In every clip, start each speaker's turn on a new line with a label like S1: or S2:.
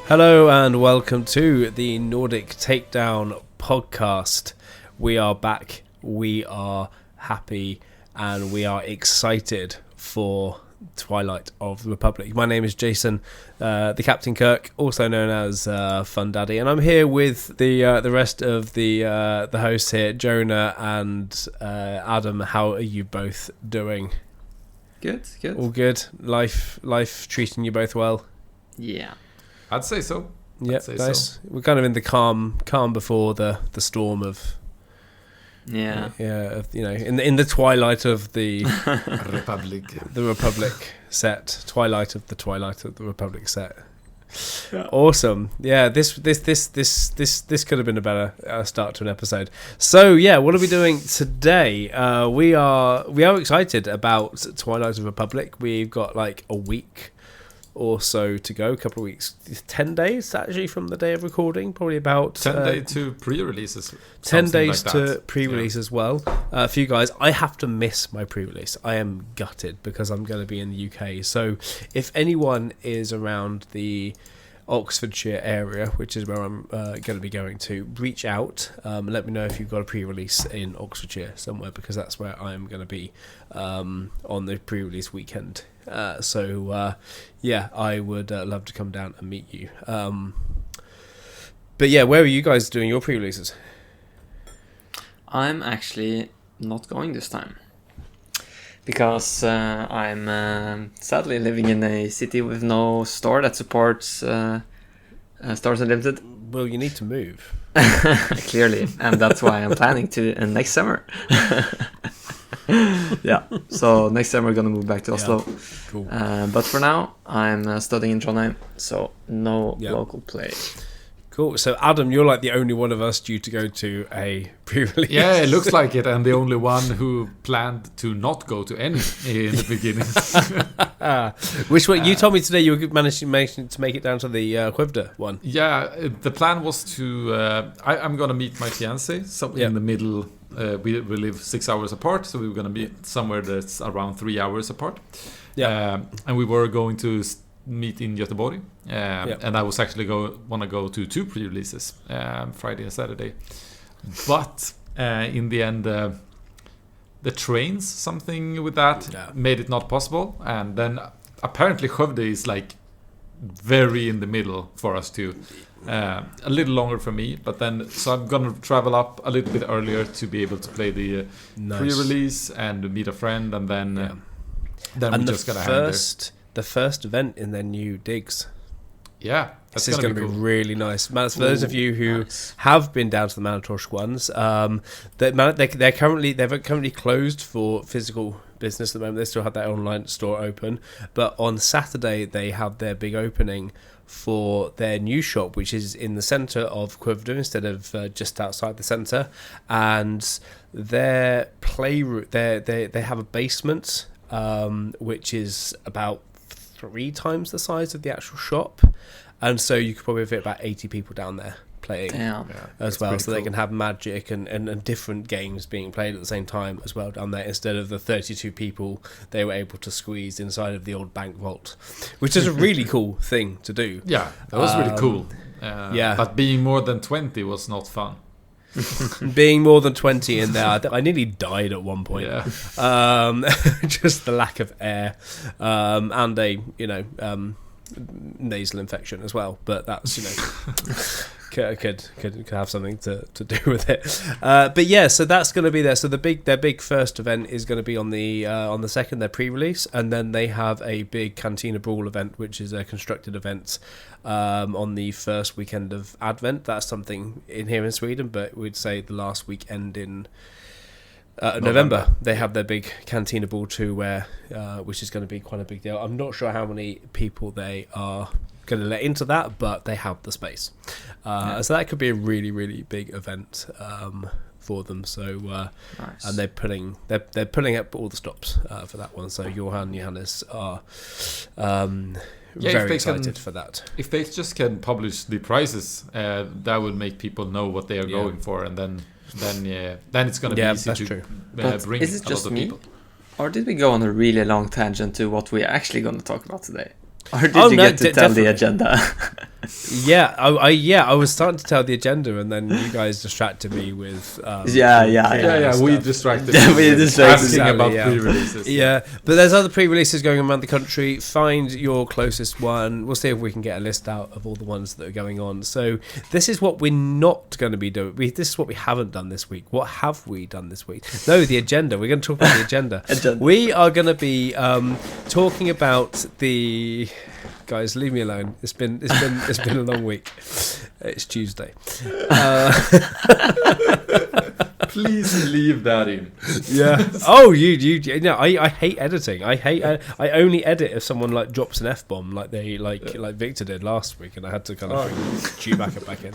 S1: Hello and welcome to the Nordic Takedown podcast. We are back, we are happy, and we are excited for Twilight of the Republic. My name is Jason, the Captain Kirk, also known as Fun Daddy, and I'm here with the rest of the hosts here, Jonah and Adam. How are you both doing?
S2: Good.
S1: All good. Life treating you both well?
S2: Yeah.
S3: I'd say so.
S1: Yeah, nice. So. We're kind of in the calm before the storm of.
S2: Yeah.
S1: In the twilight of the
S3: Republic.
S1: The Republic set. Twilight of the Republic set. Yeah. Awesome. Yeah, this could have been a better start to an episode. So yeah, what are we doing today? We are excited about Twilight of the Republic. We've got like a week or so to go, a couple of weeks, 10 days actually from the day of recording, probably about
S3: 10 days to pre-releases,
S1: 10 days like to pre-release as well. For you guys, I have to miss my pre-release. I am gutted because I'm going to be in the UK, so if anyone is around the Oxfordshire area, which is where I'm going to be going to, reach out, let me know if you've got a pre-release in Oxfordshire somewhere, because that's where I'm going to be on the pre-release weekend. I would love to come down and meet you. But yeah, where are you guys doing your pre-releases?
S2: I'm actually not going this time because I'm sadly living in a city with no store that supports Stores Unlimited.
S1: Well, you need to move.
S2: Clearly, and that's why I'm planning to next summer. Yeah, so next summer we're gonna move back to Oslo.
S1: Cool.
S2: But for now, I'm studying in Jonah, so no local play.
S1: Cool. So Adam, you're like the only one of us due to go to a pre-release.
S3: Yeah, it looks like it, and the only one who planned to not go to any in the beginning.
S1: Which one? You told me today you managed to make it down to the Quivda one.
S3: Yeah, the plan was to. I'm gonna meet my fiance in the middle. We live 6 hours apart, so we were gonna be somewhere that's around 3 hours apart. Yeah, and we were going to meet in Göteborg, and I was actually want to go to 2 pre-releases, Friday and Saturday, but in the end the trains, something with that made it not possible, and then apparently Skövde is like very in the middle for us too, a little longer for me, but then so I'm gonna travel up a little bit earlier to be able to play the pre-release and meet a friend, and then we just gotta hang there.
S1: The first event in their new digs.
S3: Yeah,
S1: this is going to be really nice. For those of you who have been down to the Manatorsk ones, they're currently closed for physical business at the moment. They still have their online store open, but on Saturday they have their big opening for their new shop, which is in the centre of Quivda instead of just outside the centre. And their playroom, they have a basement, which is about 3 times the size of the actual shop, and so you could probably fit about 80 people down there playing as well, so cool. They can have Magic and different games being played at the same time as well down there, instead of the 32 people they were able to squeeze inside of the old bank vault, which is a really cool thing to do.
S3: Yeah, that was really cool. But being more than 20 was not fun.
S1: Being more than 20 in there, I nearly died at one point. Just the lack of air, and a nasal infection as well. But that's could have something to do with it. But yeah, so that's going to be there. So their big first event is going to be on the second, their pre-release, and then they have a big Cantina Brawl event, which is a constructed event on the first weekend of Advent. That's something in here in Sweden, but we'd say the last weekend in November they have their big Cantina Brawl 2, which is going to be quite a big deal. I'm not sure how many people they are going to let into that, but they have the space, so that could be a really, really big event for them. So nice. And they're putting up all the stops for that one. So Johannes are very excited for that.
S3: If they just can publish the prices, that would make people know what they are going for, and then it's going to be easy to bring
S2: is it
S3: a
S2: just
S3: lot of
S2: me?
S3: people.
S2: Or did we go on a really long tangent to what we're actually going to talk about today? Or did you get to tell the
S1: definitely.
S2: agenda?
S1: I was starting to tell the agenda, and then you guys distracted me with.
S3: Yeah. We distracted.
S2: We distracted.
S3: Asking about
S1: Yeah.
S3: pre-releases.
S1: Yeah, but there's other pre-releases going around the country. Find your closest one. We'll see if we can get a list out of all the ones that are going on. So this is what we're not going to be doing. This is what we haven't done this week. What have we done this week? No, the agenda. We're going to talk about the agenda. We are going to be talking about the. Guys, leave me alone. It's been a long week. It's Tuesday.
S3: Please leave that in.
S1: Yeah. Oh, you know, I hate editing. I only edit if someone like drops an F-bomb like Victor did last week, and I had to kind of bring Chewbacca back in.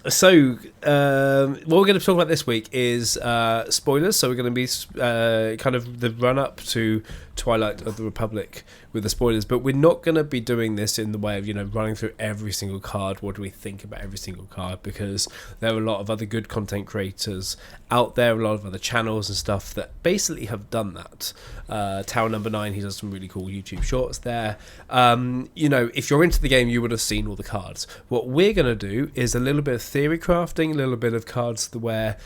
S1: So, what we're going to talk about this week is spoilers. So we're going to be kind of the run-up to Twilight of the Republic with the spoilers, but we're not going to be doing this in the way of, running through every single card. What do we think about every single card? Because there are a lot of other good content creators out there, a lot of other channels and stuff that basically have done that. Tower Number 9, he does some really cool YouTube shorts there. If you're into the game, you would have seen all the cards. What we're going to do is a little bit of theory crafting, a little bit of cards where,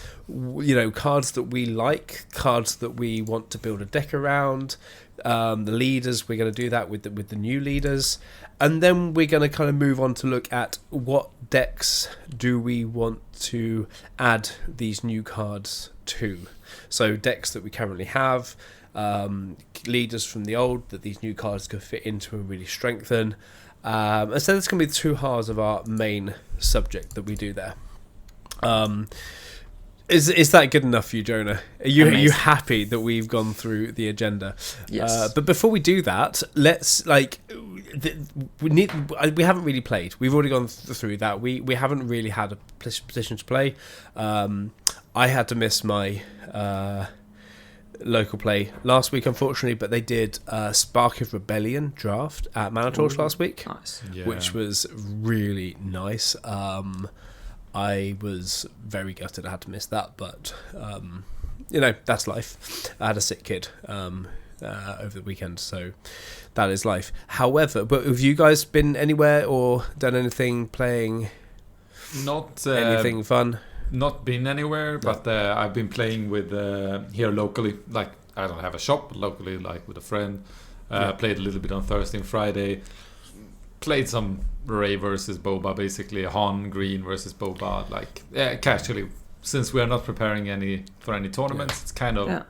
S1: cards that we like, cards that we want to build a deck around. The leaders, we're going to do that with the new leaders, and then we're going to kind of move on to look at what decks do we want to add these new cards to. So decks that we currently have, leaders from the old that these new cards could fit into and really strengthen. And so that's going to be the two halves of our main subject that we do there. Is that good enough for you, Jonah? Are you happy that we've gone through the agenda?
S2: Yes.
S1: But before we do that, let's we haven't really played. We've already gone through that. We haven't really had a position to play. I had to miss my local play last week, unfortunately, but they did Spark of Rebellion draft at Manatorch last week,
S2: Nice.
S3: Yeah.
S1: which was really nice. I was very gutted I had to miss that, but that's life. I had a sick kid over the weekend, so that is life. However, but have you guys been anywhere or done anything, playing
S3: Not
S1: anything fun?
S3: Not been anywhere,
S1: No.
S3: but I've been playing with here locally. Like, I don't have a shop, but locally, like with a friend. Played a little bit on Thursday and Friday. Played some Ray versus Boba, basically Han Green versus Boba, casually. Since we are not preparing for any tournaments, it's kind of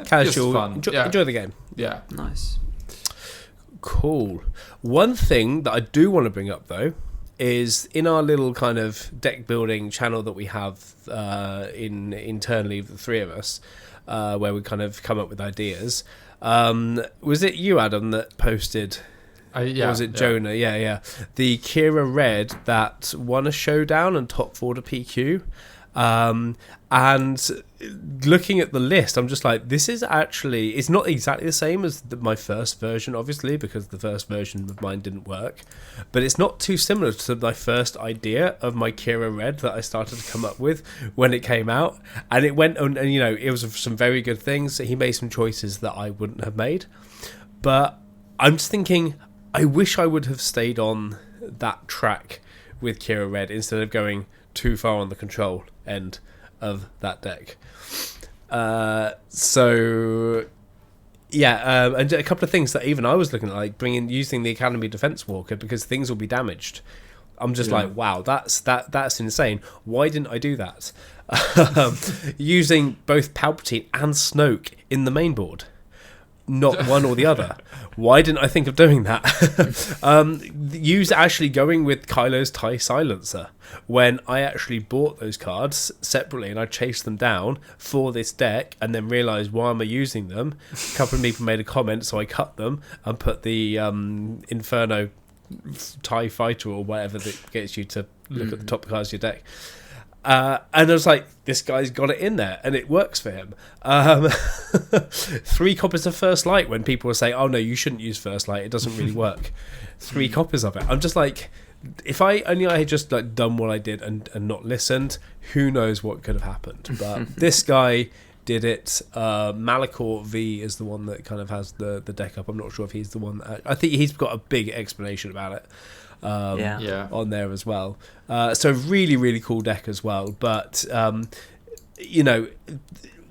S1: Casual,
S3: just fun.
S1: enjoy the game.
S3: Yeah.
S2: Nice.
S1: Cool. One thing that I do want to bring up, though, is in our little kind of deck building channel that we have internally, the three of us, where we kind of come up with ideas. Was it you, Adam, that posted? Or was it Jonah? Yeah. The Kira Red that won a showdown and top 4 to PQ. And looking at the list, I'm just like, this is actually, it's not exactly the same as my first version, obviously, because the first version of mine didn't work, but it's not too similar to my first idea of my Kira Red that I started to come up with when it came out. And it went on, and it was some very good things. He made some choices that I wouldn't have made, but I'm just thinking, I wish I would have stayed on that track with Kira Red instead of going too far on the control end of that deck. And a couple of things that even I was looking at, like using the Academy Defense Walker, because things will be damaged. I'm just like, wow, that's insane. Why didn't I do that? Using both Palpatine and Snoke in the main board. Not one or the other. Why didn't I think of doing that? Actually going with Kylo's TIE Silencer when I actually bought those cards separately and I chased them down for this deck and then realised, why am I using them? A couple of people made a comment, so I cut them and put the Inferno TIE Fighter or whatever that gets you to look at the top cards of your deck. And I was like, this guy's got it in there, and it works for him. 3 copies of First Light when people were saying, oh no, you shouldn't use First Light, it doesn't really work. 3 copies of it. I'm just like, if I had just done what I did and not listened, who knows what could have happened. But this guy did it. Malachor V is the one that kind of has the deck up. I'm not sure if he's the one. I think he's got a big explanation about it on there as well. So really, really cool deck as well. But,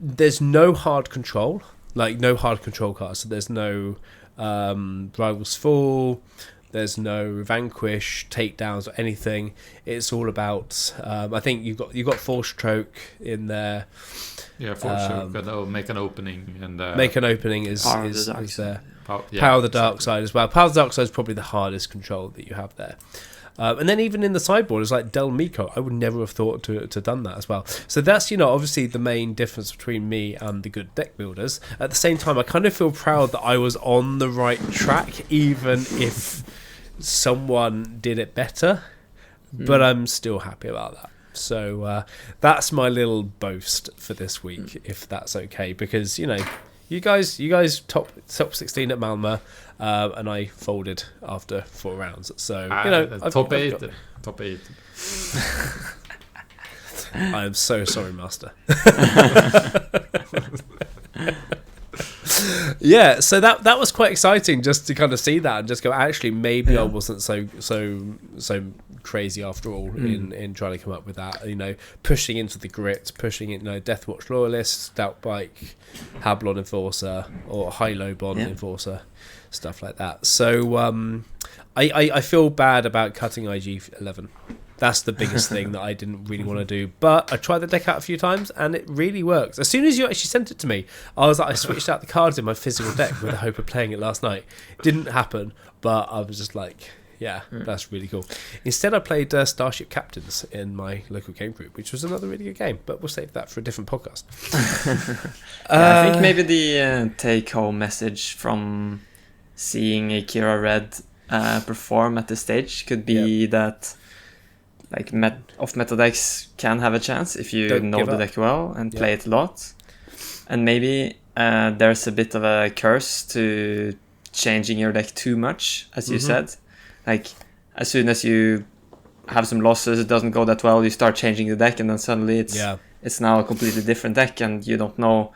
S1: there's no hard control. Like, no hard control cards. So there's no Rival's Fall. There's no Vanquish, takedowns, or anything. It's all about. I think you've got Force Stroke in there.
S3: Yeah, Force Stroke. Make an opening and
S1: make an opening is there. Power of the Dark Side as well. Power of the Dark Side is probably the hardest control that you have there. And then even in the sideboard, it's like Del Miko. I would never have thought to done that as well. So that's, obviously the main difference between me and the good deck builders. At the same time, I kind of feel proud that I was on the right track, even if someone did it better. But I'm still happy about that. So that's my little boast for this week, if that's okay. Because, you guys top 16 at Malmö, and I folded after 4 rounds. So
S3: top 8.
S1: I am so sorry, Master. Yeah, so that was quite exciting just to kind of see that and just go, actually, maybe I wasn't so crazy after all in trying to come up with that. Pushing into the grit, pushing it. Deathwatch Loyalist, Stout Bike, Hablon Enforcer, or High-Low Bond Enforcer, stuff like that. So I feel bad about cutting IG11. That's the biggest thing that I didn't really want to do. But I tried the deck out a few times, and it really works. As soon as you actually sent it to me, I switched out the cards in my physical deck with the hope of playing it last night. It didn't happen, but I was just like, that's really cool. Instead, I played Starship Captains in my local game group, which was another really good game. But we'll save that for a different podcast.
S2: I think maybe the take-home message from seeing Akira Red perform at the stage could be that... Like off-meta decks can have a chance if you know the deck well and play it a lot. And maybe there's a bit of a curse to changing your deck too much, as you said. Like, as soon as you have some losses, it doesn't go that well, you start changing the deck, and then suddenly it's now a completely different deck, and you don't know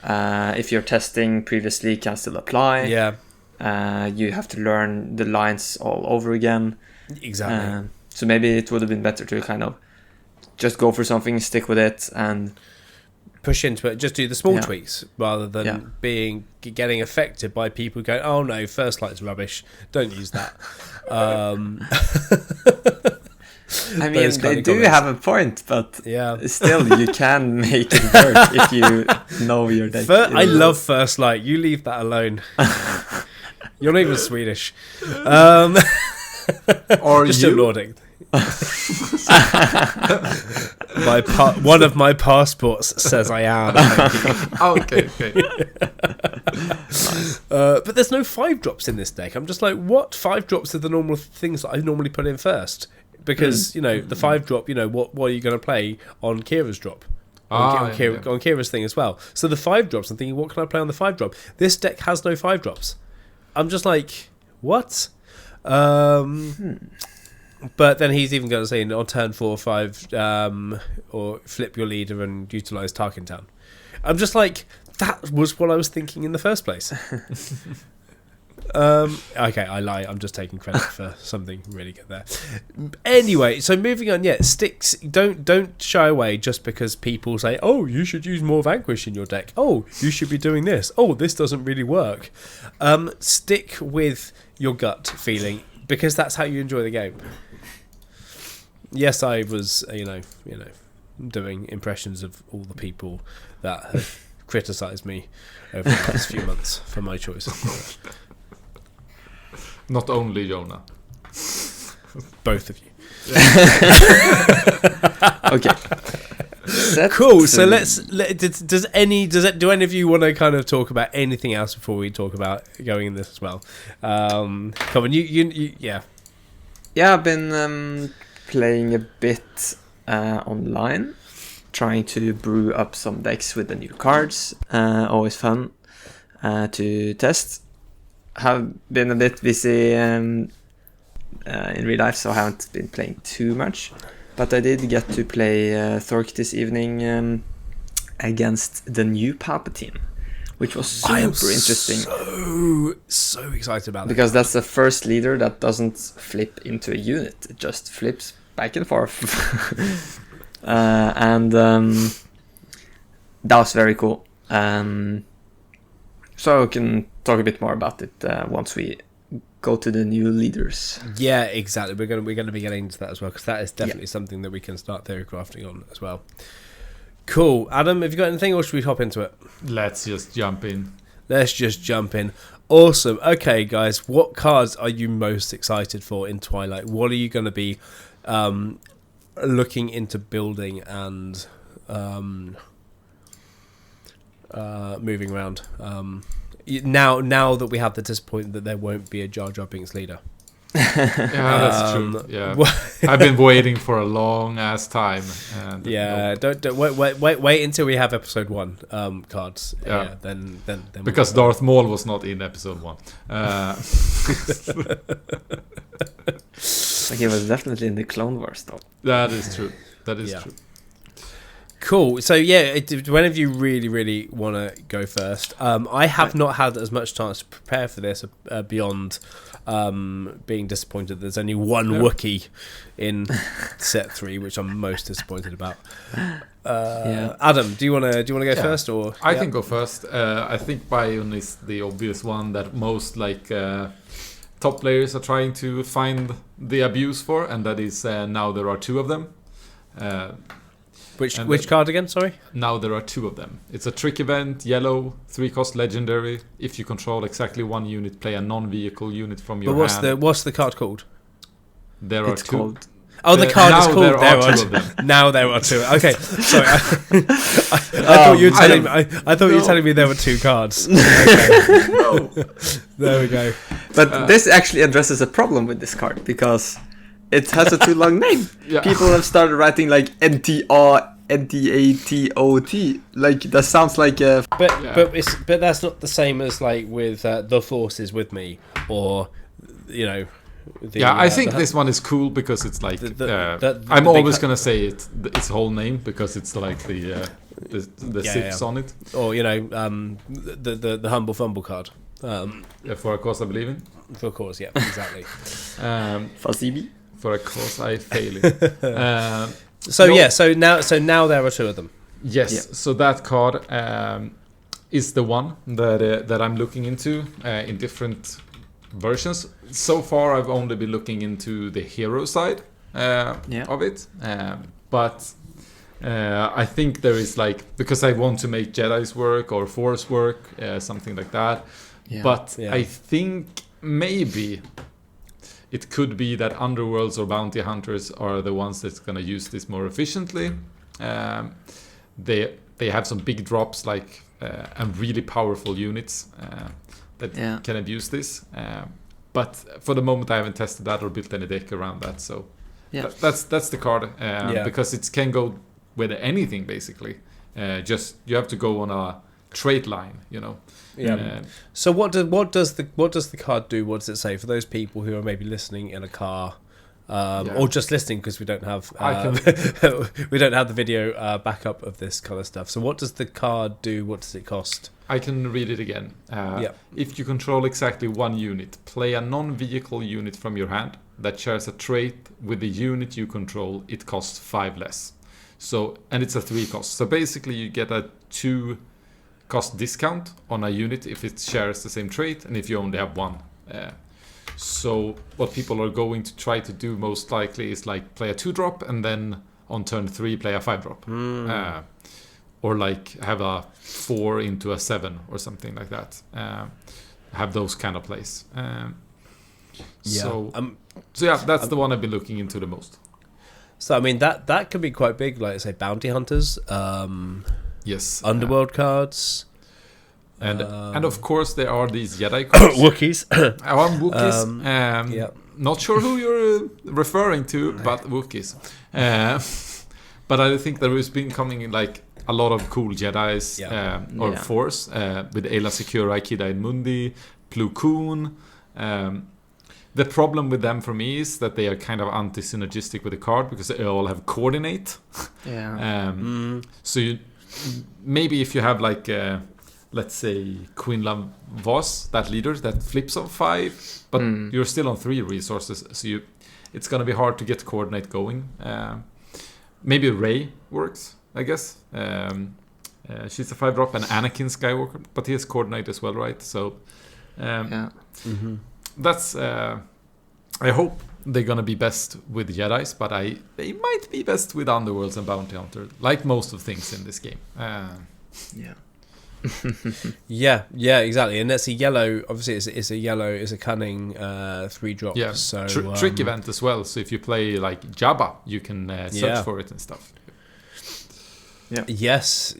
S2: if your testing previously can still apply. You have to learn the lines all over again.
S1: Exactly.
S2: So maybe it would have been better to kind of just go for something, stick with it, and
S1: push into it. Just do the small tweaks rather than getting affected by people going, "Oh no, First Light's rubbish. Don't use that."
S2: I mean, they do have a point, but still, you can make it work if you know your deck.
S1: I love First Light. You leave that alone. You're not even Swedish.
S3: Or
S1: just
S3: you?
S1: Nordic. One of my passports says I am.
S3: Okay.
S1: But there's no 5-drops in this deck. I'm just like, what 5-drops are the normal things that I normally put in first? Because the 5-drop, what are you going to play on Kira's drop? On Kira's thing as well. So the 5-drops, I'm thinking, what can I play on the 5-drop? This deck has no 5-drops. I'm just like, what? But then he's even going to say on turn 4 or 5, or flip your leader and utilize Tarkin Town. I'm just like, that was what I was thinking in the first place. Okay, I lie. I'm just taking credit for something really good there. Anyway, so moving on. Sticks. Don't shy away just because people say, "Oh, you should use more Vanquish in your deck." "Oh, you should be doing this." "Oh, this doesn't really work." Stick with your gut feeling because that's how you enjoy the game. Yes, I was, doing impressions of all the people that have criticised me over the last few months for my choices.
S3: Not only Jonah.
S1: Both of you.
S2: Okay.
S1: Cool. So do any of you want to kind of talk about anything else before we talk about going in this as well? Come on, you yeah.
S2: Yeah, I've been playing a bit online, trying to brew up some decks with the new cards. Always fun to test. Have been a bit busy in real life, so I haven't been playing too much. But I did get to play Thork this evening against the new Palpatine, which was super interesting.
S1: So excited about
S2: because that's the first leader that doesn't flip into a unit; it just flips back and forth, and that was very cool. So we can talk a bit more about it once we go to the new leaders.
S1: Yeah, exactly. We're gonna be getting into that as well, because that is definitely something that we can start theory crafting on as well. Cool. Adam, have you got anything, or should we hop into it?
S3: Let's just jump in.
S1: Awesome. Okay, guys, what cards are you most excited for in Twilight? What are you going to be looking into building and moving around? Now that we have the disappointment that there won't be a Jar Jar Binks leader.
S3: Yeah, that's true. Yeah, I've been waiting for a long ass time. And
S1: don't wait until we have episode 1 cards.
S3: Yeah,
S1: then
S3: because Darth Maul was not in episode 1.
S2: Like he was definitely in the Clone Wars, though.
S3: That is true. True.
S1: Cool. So whenever you really want to go first, I have not had as much chance to prepare for this beyond being disappointed there's only one Wookiee in set 3, which I'm most disappointed about. Adam, do you want to go first, or
S3: I can go first? I think Bion is the obvious one that most top players are trying to find the abuse for, and that is now there are 2 of them.
S1: Which card again? Sorry.
S3: Now there are 2 of them. It's a trick event, yellow, 3-cost legendary. If you control exactly 1 unit, play a non-vehicle unit from your hand.
S1: What's the card called?
S3: There are 2.
S1: Called. Oh, the card is called.
S3: There are 2 of them.
S1: Now there are 2. Okay, sorry. I thought you were telling me. I thought you were telling me there were 2 cards. Okay.
S2: No.
S1: There we go.
S2: But this actually addresses a problem with this card, because it has a too long name.
S3: Yeah.
S2: People have started writing like NTR, NTATOT. Like that sounds like a.
S1: But that's not the same as like with the Force is with me, or
S3: I think this one is cool because it's like I'm always gonna say its whole name because it's like the sips on it,
S1: or the humble fumble card.
S3: For a cause I believe in.
S1: For a cause, yeah, exactly.
S2: Fasibi.
S3: For a cause I fail in.
S1: So now there are 2 of them.
S3: Yes. Yeah. So that card is the one that I'm looking into in different versions. So far, I've only been looking into the hero side of it, but I think there is because I want to make Jedi's work or Force work, something like that. Yeah. But I think maybe it could be that underworlds or bounty hunters are the ones that's going to use this more efficiently. They have some big drops and really powerful units that can abuse this. But for the moment, I haven't tested that or built any deck around that. So that's the card because it can go with anything basically. Just you have to go on a trait line,
S1: Yeah. So what does the card do? What does it say for those people who are maybe listening in a car, or just listening because we don't have the video backup of this kind of stuff? So what does the card do? What does it cost?
S3: I can read it again. If you control exactly 1 unit, play a non-vehicle unit from your hand that shares a trait with the unit you control. It costs 5 less. So and it's a 3 cost. So basically, you get a 2 cost discount on a unit if it shares the same trait and if you only have 1. So what people are going to try to do most likely is play a 2-drop and then on turn 3 play a 5-drop. Or have a 4 into a 7 or something like that. Have those kind of plays. So that's the one I've been looking into the most.
S1: So I mean that could be quite big, like say bounty hunters.
S3: Yes.
S1: Underworld cards.
S3: And of course there are these Jedi cards.
S1: Wookiees.
S3: Wookiees. Not sure who you're referring to, but Wookiees. But I think there has been coming in a lot of cool Jedis or Force with Ayla Secura, Kida Mundi, Plo Koon. The problem with them for me is that they are kind of anti-synergistic with the card because they all have coordinate.
S2: Yeah.
S3: So maybe if you have like let's say Queen Voss, that leader that flips on 5, but you're still on 3 resources, so it's gonna be hard to get coordinate going. Maybe Rey works, I guess. She's a 5-drop, and Anakin Skywalker, but he has coordinate as well, right? So that's I hope they're gonna be best with Jedis, but they might be best with Underworlds and Bounty Hunter, like most of things in this game.
S1: yeah, exactly. And that's a yellow. Obviously, it's a yellow. It's a cunning 3-drop.
S3: Yeah,
S1: so
S3: trick event as well. So if you play like Jabba, you can search for it and stuff.
S1: Yeah. Yes,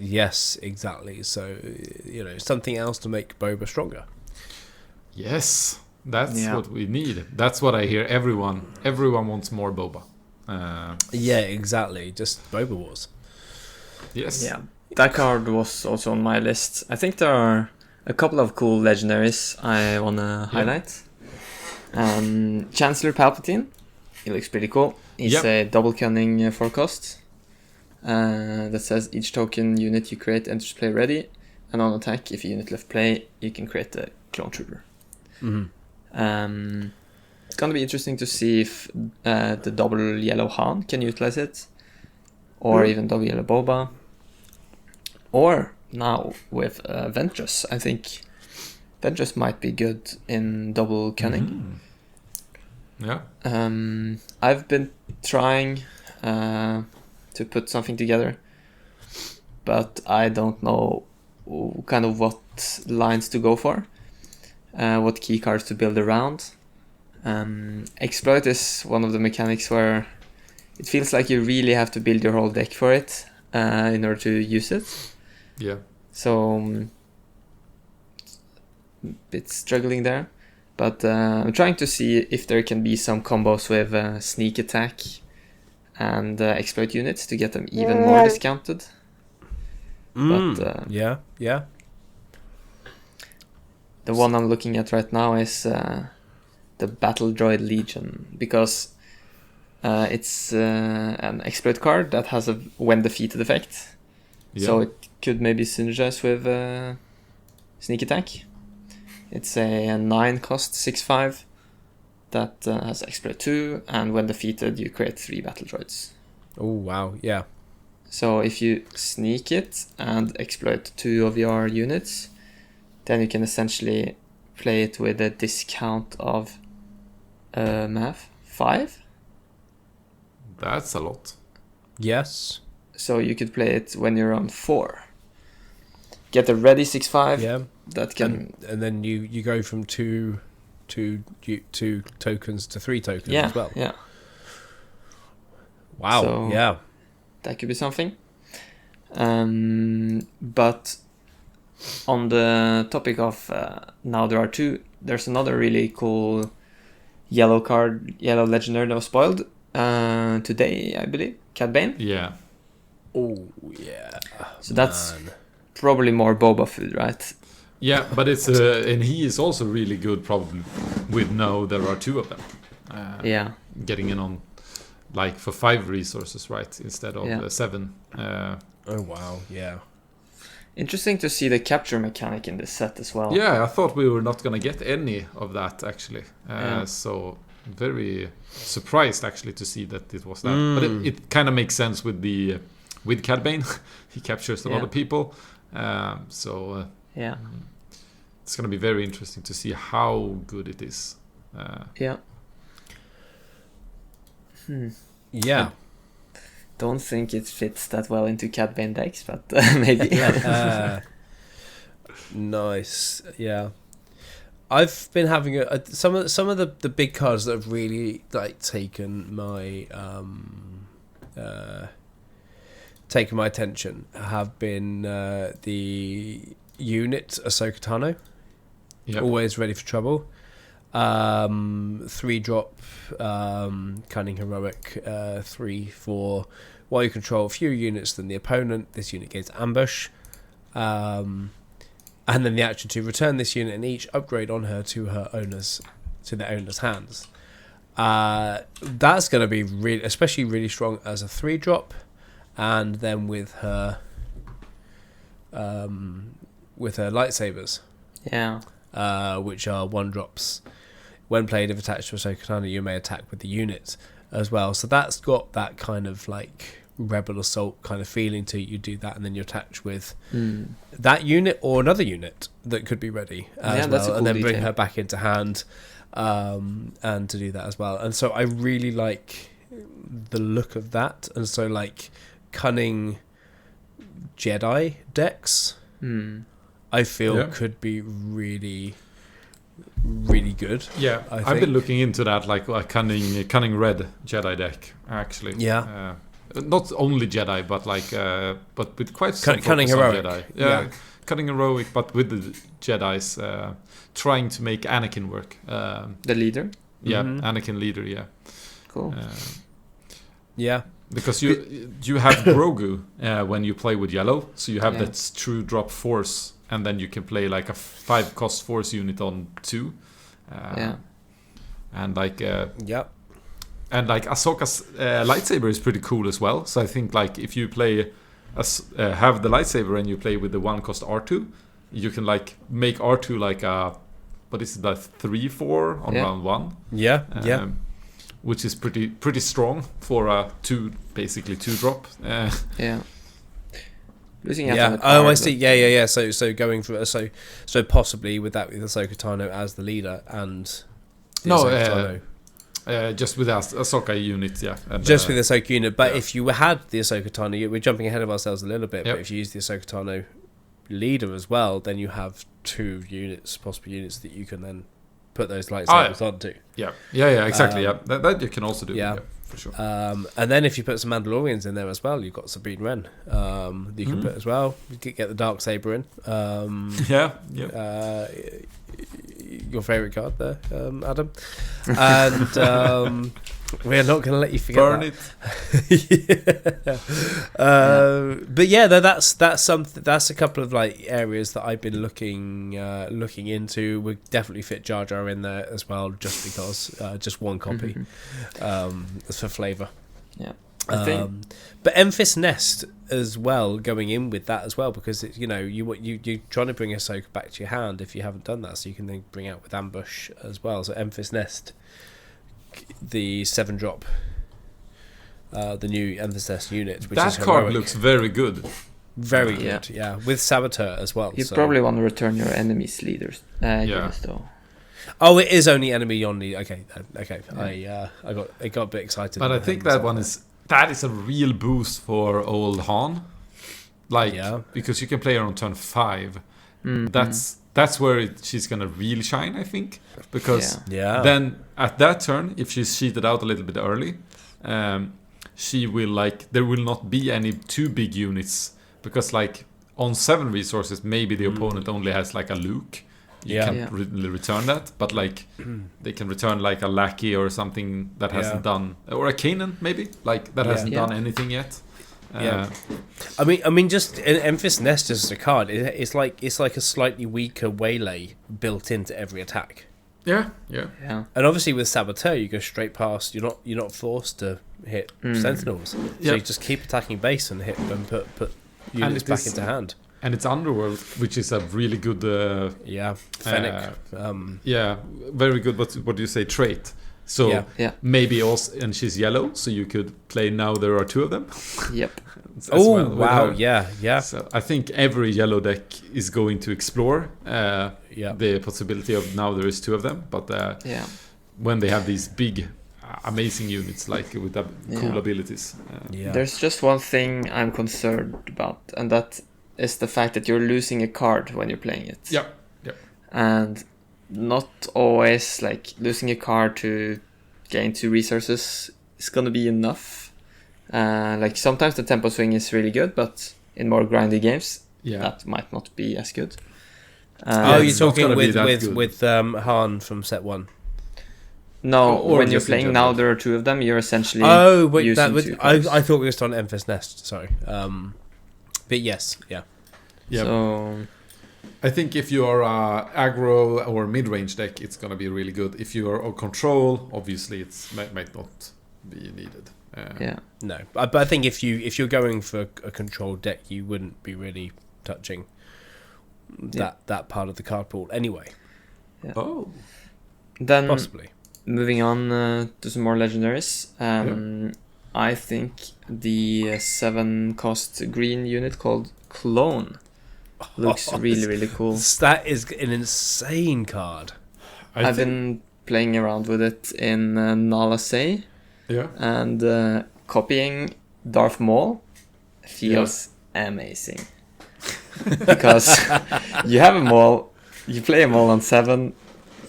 S1: exactly. So something else to make Boba stronger.
S3: Yes, that's what we need. That's what I hear. Everyone wants more Boba.
S1: Yeah, exactly. Just Boba Wars.
S3: Yes.
S2: Yeah. That card was also on my list. I think there are a couple of cool legendaries I want to highlight. Chancellor Palpatine. He looks pretty cool. He's a double cunning forecast. That says each token unit you create enters play ready. And on attack, if a unit left play, you can create a clone trooper. It's going to be interesting to see if the double yellow Han can utilize it. Or even double yellow Boba. Or now with Ventress, I think Ventress might be good in double cunning.
S3: Yeah.
S2: I've been trying to put something together, but I don't know kind of what lines to go for, what key cards to build around. Exploit is one of the mechanics where it feels like you really have to build your whole deck for it in order to use it.
S3: Yeah.
S2: So a bit struggling there, but I'm trying to see if there can be some combos with sneak attack and exploit units to get them even more discounted. But
S1: yeah.
S2: The one I'm looking at right now is the Battle Droid Legion, because it's an exploit card that has a when defeated effect. So it could maybe synergize with sneak attack. It's a 9 cost 6/5 that has exploit 2, and when defeated you create 3 battle droids.
S1: Oh wow, yeah.
S2: So if you sneak it and exploit 2 of your units, then you can essentially play it with a discount of math 5.
S3: That's a lot.
S1: Yes.
S2: So you could play it when you're on 4. Get a ready 6/5.
S1: Yeah.
S2: That can
S1: and then you go from 2 tokens to 3 tokens as well.
S2: Yeah.
S1: Wow.
S2: So
S1: yeah.
S2: That could be something. But on the topic of now there are 2, there's another really cool yellow legendary that was spoiled today, I believe. Cad Bane.
S3: Yeah.
S1: Oh yeah.
S2: So that's probably more Boba food, right?
S3: Yeah, but it's and he is also really good, probably with there are 2 of them. Getting in on like for 5 resources, right, instead of 7.
S1: Oh wow, yeah.
S2: Interesting to see the capture mechanic in this set as well.
S3: Yeah, I thought we were not gonna get any of that actually. So very surprised actually to see that it was that. But it kind of makes sense with Cad Bane. He captures a lot of people. It's gonna be very interesting to see how good it is.
S1: Yeah.
S2: Don't think it fits that well into Cad Bane decks, but maybe.
S1: Nice. Yeah. I've been having some of the big cards that have really like taken my attention have been the unit Ahsoka Tano.
S3: Yep.
S1: Always ready for trouble. 3-drop cunning heroic 3/4. While you control fewer units than the opponent, this unit gains ambush. And then the action to return this unit and each upgrade on her to the owner's hands. That's going to be especially really strong as a 3-drop, and then with her her lightsabers.
S2: Yeah.
S1: Which are 1-drops. When played, if attached to Ahsoka Tano, you may attack with the unit as well. So that's got that kind of like Rebel Assault kind of feeling to it. You do that, and then you attach with that unit or another unit that could be ready as well, and then bring her back into hand, and to do that as well. And so I really like the look of that, and so like cunning Jedi decks, I feel could be really, really good.
S3: Yeah, I've been looking into that, like a cunning red Jedi deck, actually.
S1: Yeah.
S3: Not only Jedi, but like, but with quite some
S1: cunning heroic.
S3: Jedi. Yeah, cunning heroic, but with the Jedi's trying to make Anakin work.
S2: The leader.
S3: Yeah, Anakin leader. Yeah.
S2: Cool.
S1: Yeah.
S3: Because you have Grogu when you play with yellow, so you have that true drop force, and then you can play like a 5-cost force unit on 2. And like and like Ahsoka's lightsaber is pretty cool as well. So I think like if you play have the lightsaber and you play with the 1-cost R2, you can like make R2 like a, what is it, like 3/4 on round 1.
S1: Yeah.
S3: Which is pretty strong for a 2-drop.
S2: Losing out on the card,
S1: I see. Yeah. So going for so possibly with Ahsoka Tano as the leader and
S3: just with Ahsoka unit, and,
S1: just with the Ahsoka unit. But if you had the Ahsoka Tano, we're jumping ahead of ourselves a little bit. But if you use the Ahsoka Tano leader as well, then you have 2 possible units that you can then put those lightsabers onto.
S3: Yeah, exactly. That you can also do. Yeah, for sure.
S1: And then if you put some Mandalorians in there as well, you've got Sabine Wren. You can put as well. You could get the dark saber in. Your favourite card there, Adam. And we're not going to let you forget.
S3: Burn
S1: it. But yeah, that's something. That's a couple of like areas that I've been looking into. We definitely fit Jar Jar in there as well, just because just 1 copy, for flavour.
S2: Yeah.
S1: But Emphis Nest as well, going in with that as well, because it's, you're trying to bring Ahsoka back to your hand if you haven't done that, so you can then bring out with Ambush as well. So Emphis Nest, the 7-drop, the new Emphis Nest unit, which
S3: that
S1: is
S3: card
S1: heroic.
S3: looks very good.
S1: Very good, with Saboteur as well.
S2: You probably want to return your enemy's leaders. Units, though.
S1: Oh, it is only enemy only. Okay. Yeah. I got a bit excited.
S3: But I think that is a real boost for old Han. Because you can play her on turn 5. That's where she's gonna really shine, I think. Because then at that turn, if she's cheated out a little bit early, she will there will not be any 2 big units, because like on 7 resources, maybe the opponent only has like a Luke. You can't really return that, but like they can return like a lackey or something that hasn't done, or a Kanan maybe, like that hasn't done anything yet.
S1: I mean, just an Emphis Nest as a card, it's like a slightly weaker waylay built into every attack.
S3: Yeah.
S1: And obviously with Saboteur, you go straight past. You're not forced to hit Sentinels, so you just keep attacking base and hit and put units back into hand.
S3: And it's Underworld, which is a really good
S1: Fennec.
S3: Very good. What do you say, trait? So maybe also, and she's yellow, so you could play now there are 2 of them.
S2: Yep.
S1: Oh wow, yeah.
S3: So I think every yellow deck is going to explore the possibility of now there is 2 of them, but when they have these big, amazing units like with the cool abilities.
S2: There's just one thing I'm concerned about, and that is the fact that you're losing a card when you're playing it.
S3: Yeah.
S2: And not always like losing a card to gain 2 resources is gonna be enough. Like sometimes the tempo swing is really good, but in more grindy games, that might not be as good.
S1: You're talking with Han from set 1.
S2: No, when you're playing now, there are 2 of them. You're essentially using 2 cards.
S1: I thought we were on Emphis Nest. Sorry. But yes, yeah.
S2: So
S3: I think if you are aggro or mid-range deck, it's gonna be really good. If you are on control, obviously it might not be needed.
S1: No, but I think if you're going for a control deck, you wouldn't be really touching that part of the card pool anyway.
S2: Yeah.
S3: Oh,
S2: Then
S1: possibly.
S2: moving on to some more legendaries. I think the 7-cost green unit called Clone looks really cool.
S1: That is an insane card.
S2: I've been playing around with it in Nala Say, and copying Darth Maul feels amazing. Because you have a Maul, you play a Maul on 7,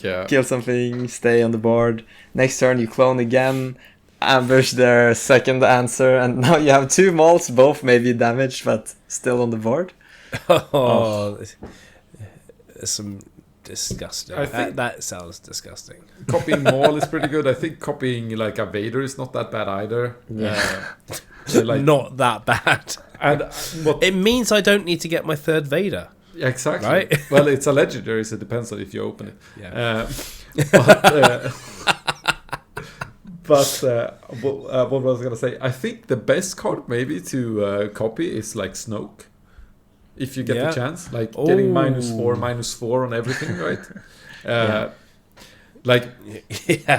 S2: kill something, stay on the board. Next turn you clone again, ambush their second answer, and now you have 2 Mauls, both maybe damaged but still on the board.
S1: Some disgusting.
S3: I think
S1: that sounds disgusting.
S3: Copying Maul is pretty good. I think copying like a Vader is not that bad either.
S1: Not that bad.
S3: And
S1: it means I don't need to get my 3rd Vader.
S3: Exactly.
S1: Right?
S3: Well, it's a legendary, so it depends on if you open it.
S1: Yeah.
S3: What was I gonna say? I think the best card maybe to copy is like Snoke. If you get the chance, like getting -4 on everything, right?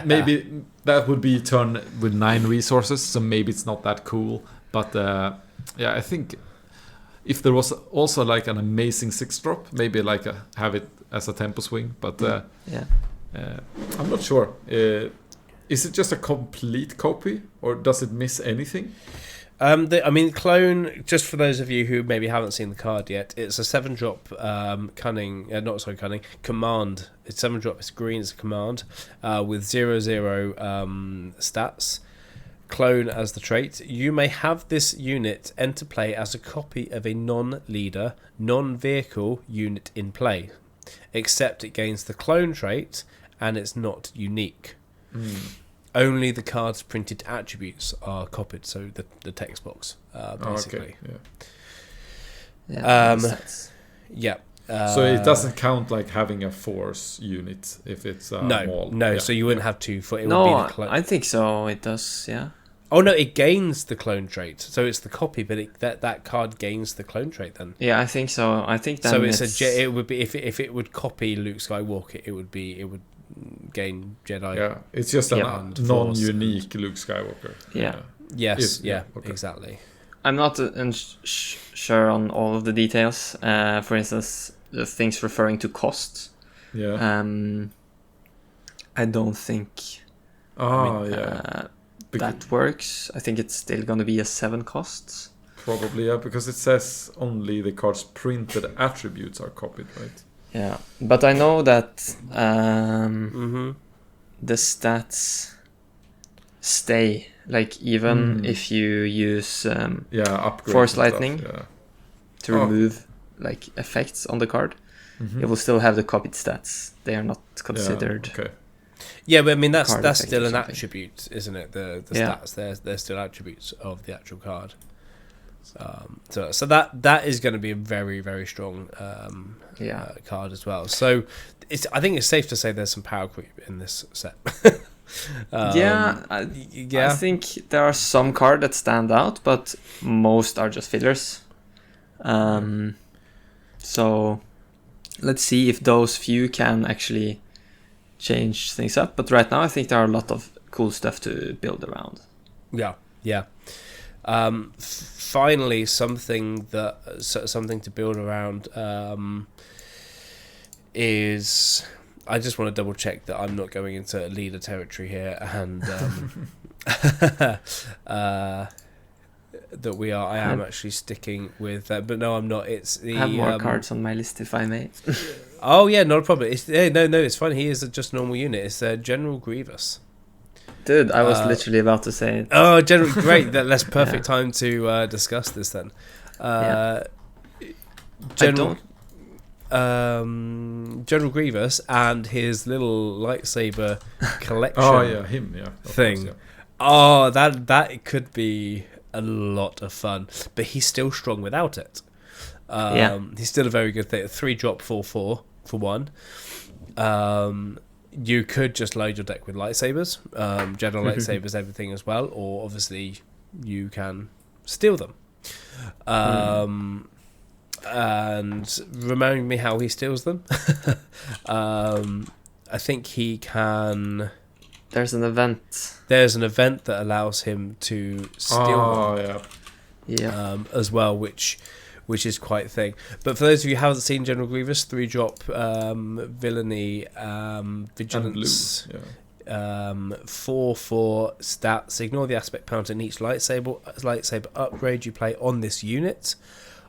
S3: Maybe that would be a turn with 9 resources, so maybe it's not that cool. But I think if there was also like an amazing 6-drop, maybe like have it as a tempo swing. But I'm not sure. Is it just a complete copy, or does it miss anything?
S1: Clone, just for those of you who maybe haven't seen the card yet, it's a 7-drop command. It's 7-drop, it's green, it's a command with 0/0 stats. Clone as the trait. You may have this unit enter play as a copy of a non-leader, non-vehicle unit in play, except it gains the clone trait and it's not unique. Only the card's printed attributes are copied, so the text box, basically.
S3: So it doesn't count like having a force unit if it's a Maul.
S1: No. So you wouldn't have to. Would be the clone.
S2: I think so. It does. Yeah.
S1: Oh no! It gains the clone trait, so it's the copy, but that card gains the clone trait then.
S2: Yeah, I think so. I think then
S1: so it would be if it would copy Luke Skywalker, it would gain Jedi.
S3: Yeah, it's just a non-unique Luke Skywalker.
S2: Yeah.
S1: Yes. Exactly.
S2: I'm not sure on all of the details. For instance, the things referring to cost.
S3: Yeah.
S2: I don't think. That works. I think it's still going to be a 7 costs.
S3: Probably, yeah, because it says only the card's printed attributes are copied, right?
S2: Yeah, but I know that the stats stay. Like even if you use Force Lightning to remove like effects on the card, it will still have the copied stats. They are not considered.
S3: Okay.
S1: Yeah, but I mean that's still an attribute, isn't it? The stats they're still attributes of the actual card. So that is going to be a very, very strong card as well. So I think it's safe to say there's some power creep in this set.
S2: I think there are some cards that stand out, but most are just fillers. So let's see if those few can actually change things up. But right now I think there are a lot of cool stuff to build around.
S1: Yeah. Finally, something to build around is. I just want to double check that I'm not going into leader territory here, and that we are. I am actually sticking with, but no, I'm not. It's the.
S2: I have more cards on my list if I may.
S1: Oh yeah, not a problem. It's no, it's fine. He is just a normal unit. It's General Grievous.
S2: Dude, I was literally about to say it.
S1: Oh, General, great. That's perfect time to discuss this then. General Grievous and his little lightsaber collection. Thing.
S3: Course,
S1: Oh, that could be a lot of fun, but he's still strong without it. He's still a very good thing. 3-drop 4/4 for 1. You could just load your deck with lightsabers, general lightsabers, everything as well, or obviously you can steal them. and remind me how he steals them. I think he can.
S2: There's an event.
S1: There's an event that allows him to steal them, as well, which is quite a thing. But for those of you who haven't seen General Grievous, 3-drop villainy, vigilance, 4/4 stats. Ignore the aspect penalty in each lightsaber upgrade you play on this unit.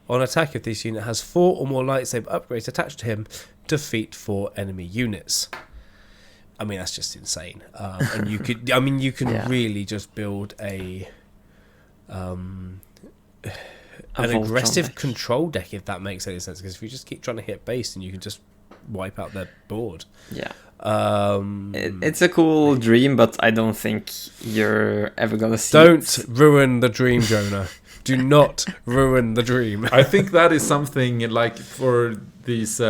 S1: On attack, if this unit has 4 or more lightsaber upgrades attached to him, defeat 4 enemy units. I mean, that's just insane. And you can really just build an aggressive control deck, if that makes any sense. Because if you just keep trying to hit base, then you can just wipe out their board.
S2: Yeah. It's a cool dream, but I don't think you're ever gonna see
S1: Don't ruin the dream, Jonah. Do not ruin the dream.
S3: I think that is something like for these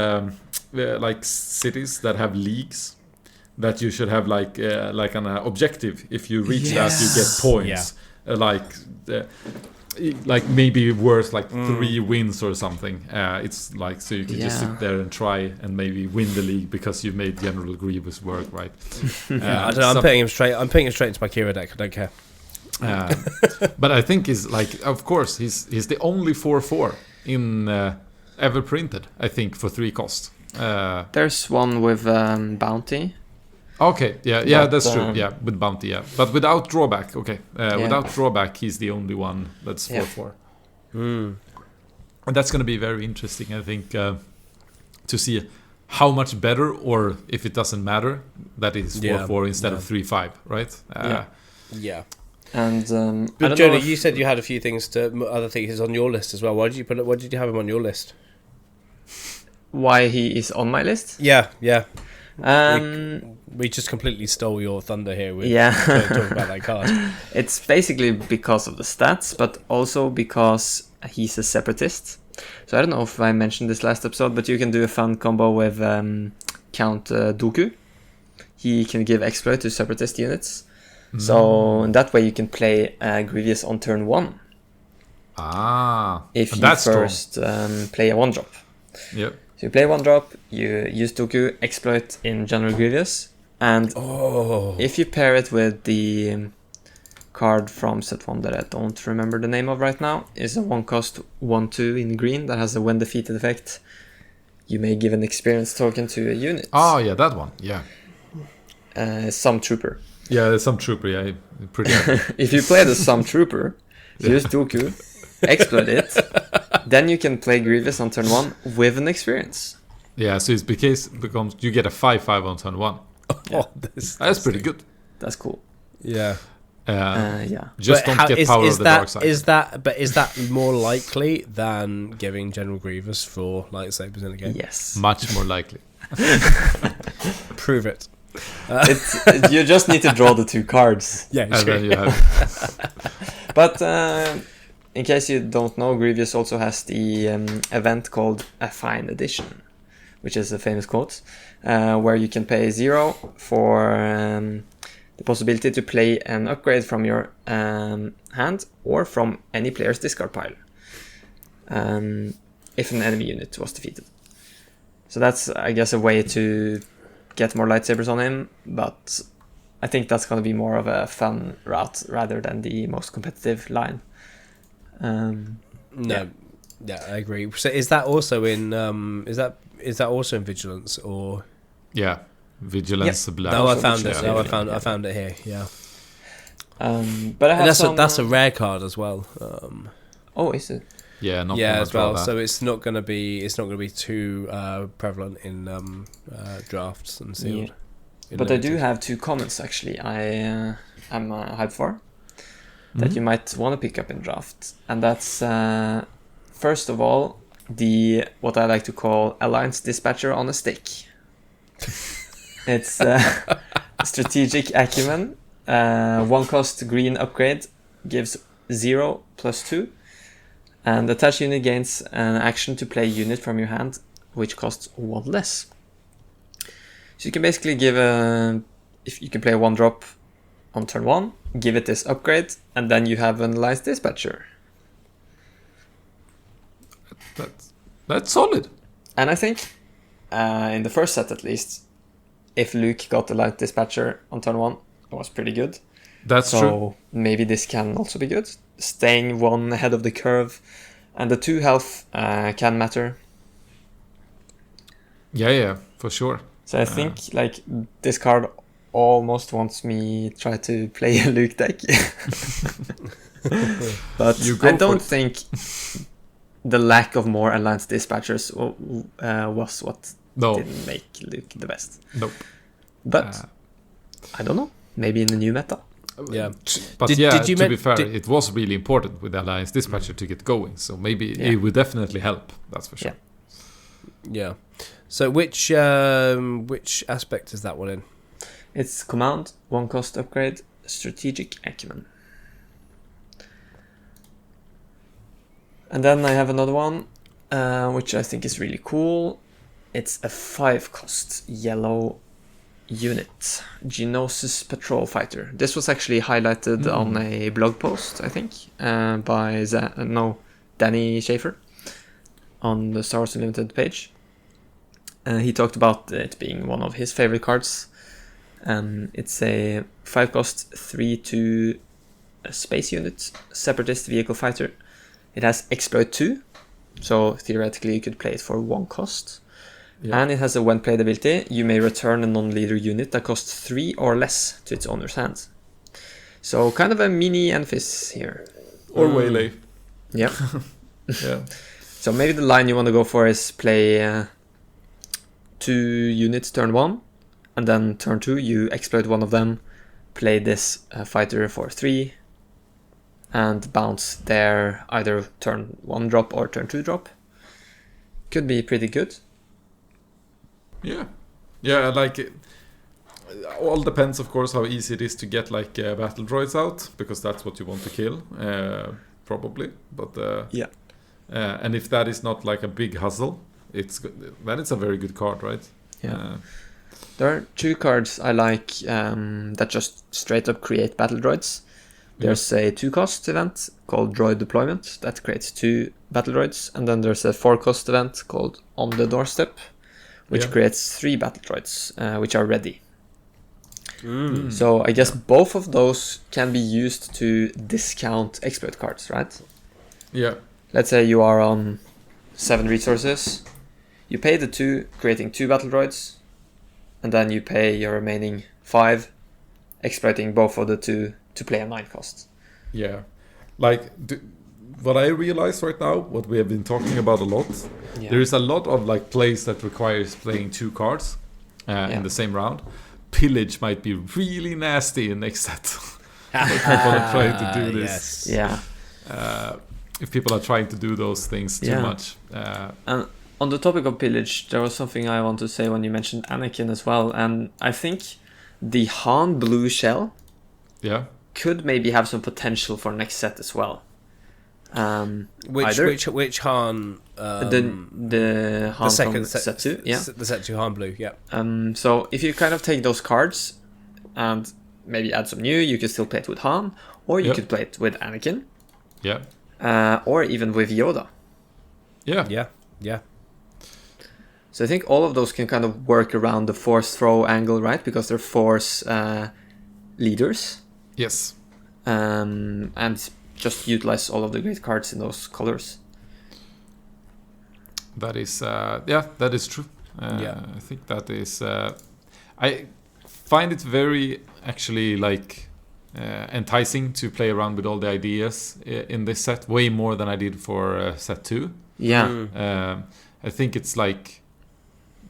S3: like cities that have leagues, that you should have like an objective. If you reach that, you get points. Like maybe worth like 3 wins or something. It's like, so you can just sit there and try and maybe win the league because you made General Grievous work, right?
S1: I don't know, I'm putting him straight into my Kira deck. I don't care.
S3: But I think he's like, of course, he's the only 4/4 in ever printed. I think for 3 cost.
S2: There's one with bounty.
S3: Okay, yeah, that's true. Yeah, with bounty, yeah, but without drawback. Okay, without drawback, he's the only one that's 4/4. And that's going to be very interesting, I think, to see how much better, or if it doesn't matter that it's 4/4 instead of 3/5, right?
S1: Yeah.
S2: And
S1: but Jonah, you said you had a few things other things on your list as well. Why did you have him on your list?
S2: Why he is on my list?
S1: Yeah.
S2: We
S1: We just completely stole your thunder here with talking about that card.
S2: It's basically because of the stats, but also because he's a separatist. So I don't know if I mentioned this last episode, but you can do a fun combo with Count Dooku. He can give exploit to separatist units. So in that way you can play Grievous on turn 1. If you first play a 1-drop.
S3: Yep.
S2: So you play 1-drop, you use Dooku, exploit in General Grievous, and if you pair it with the card from set 1 that I don't remember the name of right now, is a 1-cost 1/2 in green that has a when defeated effect. You may give an experience token to a unit.
S3: Oh yeah, that one. Yeah.
S2: Some trooper.
S3: Yeah, there's some trooper. Yeah, pretty.
S2: If you play the some trooper, use Dooku, exploit it, then you can play Grievous on turn 1 with an experience.
S3: Yeah, so it becomes you get a 5/5 on turn 1. That's pretty good.
S2: That's cool.
S1: Yeah.
S3: Just don't get power of the dark side.
S1: Is that more likely than giving General Grievous 4 lightsabers in a game?
S2: Yes.
S3: Much more likely.
S1: Prove it.
S2: You just need to draw the 2 cards.
S1: Yeah,
S3: and then you have.
S2: But in case you don't know, Grievous also has the event called A Fine Edition, which is a famous quote, where you can pay 0 for the possibility to play an upgrade from your hand or from any player's discard pile if an enemy unit was defeated. So that's, I guess, a way to get more lightsabers on him, but I think that's going to be more of a fun route rather than the most competitive line.
S1: Yeah, I agree. So is that also in is that also in Vigilance or?
S3: Yeah, Vigilance.
S2: Yep.
S3: Black.
S1: No, I found it. No, I found it here. Yeah.
S2: But I have
S1: that's a rare card as well.
S2: Oh, is it?
S3: Yeah, not
S1: as well. So it's not going to be too prevalent in drafts and sealed.
S2: Yeah. But I do have 2 comments actually. I'm hyped for that you might want to pick up in draft, and that's first of all what I like to call Alliance Dispatcher on a stick. It's strategic acumen, 1-cost green upgrade, gives 0 + 2. And attached unit gains an action to play a unit from your hand, which costs 1 less. So you can basically give if you can play a 1-drop on turn 1, give it this upgrade, and then you have an Alliance Dispatcher.
S3: That's solid.
S2: And I think, in the first set at least, if Luke got the Light Dispatcher on turn 1, it was pretty good.
S3: That's true.
S2: So maybe this can also be good. Staying 1 ahead of the curve, and the 2 health can matter.
S3: Yeah, for sure.
S2: So I think like this card almost wants me try to play a Luke deck. But I don't think the lack of more Alliance Dispatchers was what didn't make Luke the best.
S3: Nope.
S2: But I don't know. Maybe in the new meta.
S3: Yeah. But to be fair, it was really important with the Alliance Dispatcher to get going. So maybe it would definitely help. That's for sure.
S1: Yeah. So which aspect is that one in?
S2: It's command, 1 cost upgrade, strategic acumen. And then I have another one, which I think is really cool. It's a 5 cost yellow unit, Genosis Patrol Fighter. This was actually highlighted on a blog post, I think, by Danny Schaefer on the Star Wars Unlimited page. He talked about it being one of his favorite cards. It's a 5 cost 3/2 space unit, separatist vehicle fighter. It has exploit 2, so theoretically you could play it for 1 cost. Yeah. And it has a when played ability, you may return a non-leader unit that costs 3 or less to its owner's hand. So kind of a mini Enfys here.
S3: Or Waylay.
S2: Yep.
S3: Yeah.
S2: So maybe the line you want to go for is play 2 units turn 1, and then turn 2 you exploit one of them, play this fighter for 3, and bounce their either turn 1 drop or turn 2 drop. Could be pretty good.
S3: Yeah, like it all depends, of course, how easy it is to get like battle droids out, because that's what you want to kill, probably. But and if that is not like a big hustle, then it's a very good card, right?
S2: Yeah. There are 2 cards I like that just straight up create battle droids. There's a 2 cost event called Droid Deployment that creates 2 battle droids, and then there's a 4 cost event called On the Doorstep, which creates 3 battle droids, which are ready. So I guess both of those can be used to discount exploit cards, right?
S3: Yeah.
S2: Let's say you are on 7 resources, you pay the 2, creating 2 battle droids, and then you pay your remaining 5, exploiting both of the 2 to play a 9 cost.
S3: Yeah. Like, what I realize right now, what we have been talking about a lot, there is a lot of like plays that requires playing 2 cards in the same round. Pillage might be really nasty in next set. If people are trying to do this.
S2: Yes.
S3: If people are trying to do those things too much.
S2: And on the topic of pillage, there was something I want to say when you mentioned Anakin as well. And I think the Han blue shell could maybe have some potential for next set as well.
S1: Which Han?
S2: The Han
S1: the second
S2: from set 2,
S1: the set 2 Han blue,
S2: So if you kind of take those cards and maybe add some new, you could still play it with Han, or you could play it with Anakin, or even with Yoda.
S1: Yeah.
S2: So I think all of those can kind of work around the Force throw angle, right? Because they're Force leaders.
S3: Yes.
S2: And just utilize all of the great cards in those colors.
S3: That is, that is true. I think that is. I find it very actually like enticing to play around with all the ideas in this set, way more than I did for set 2.
S2: Yeah.
S3: I think it's like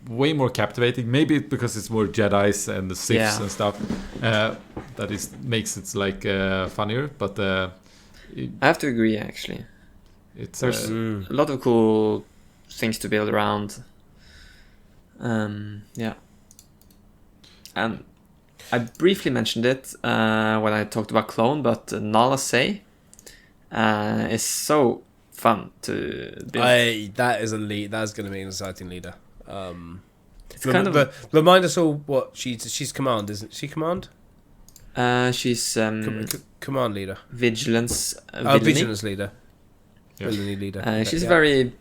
S3: way more captivating. Maybe because it's more Jedis and the Siths and stuff. That is makes it like funnier, but.
S2: I have to agree, actually. There's a lot of cool things to build around. And I briefly mentioned it when I talked about Clone, but Nala Se is so fun to build.
S1: That is a lead. That's going to be an exciting leader.
S2: It's kind of
S1: remind us all what she's command, isn't she? Command.
S2: She's
S1: command leader.
S2: Vigilance.
S1: Vigilance leader. Villainy leader.
S2: She's very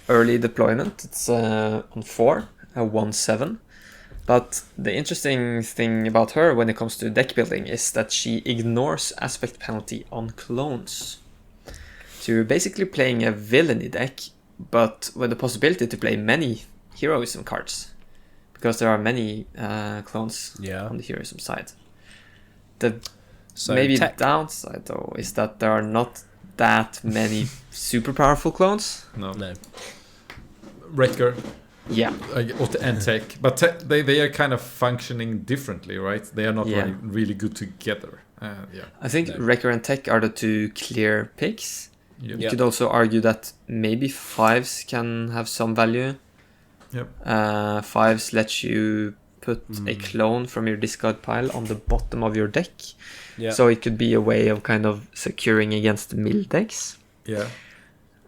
S2: early deployment. It's on 4, a 1/7. But the interesting thing about her when it comes to deck building is that she ignores aspect penalty on clones. So you're basically playing a villainy deck, but with the possibility to play many heroism cards, because there are many clones on the heroism side. The downside though is that there are not that many super powerful clones.
S3: No. Wrecker.
S2: Yeah.
S3: And tech. But they are kind of functioning differently, right? They are not really good together.
S2: I think Wrecker and tech are the two clear picks. Yep. You could also argue that maybe 5s can have some value.
S3: Yep.
S2: 5s let you put a clone from your discard pile on the bottom of your deck. Yeah. So it could be a way of kind of securing against mill decks.
S3: Yeah.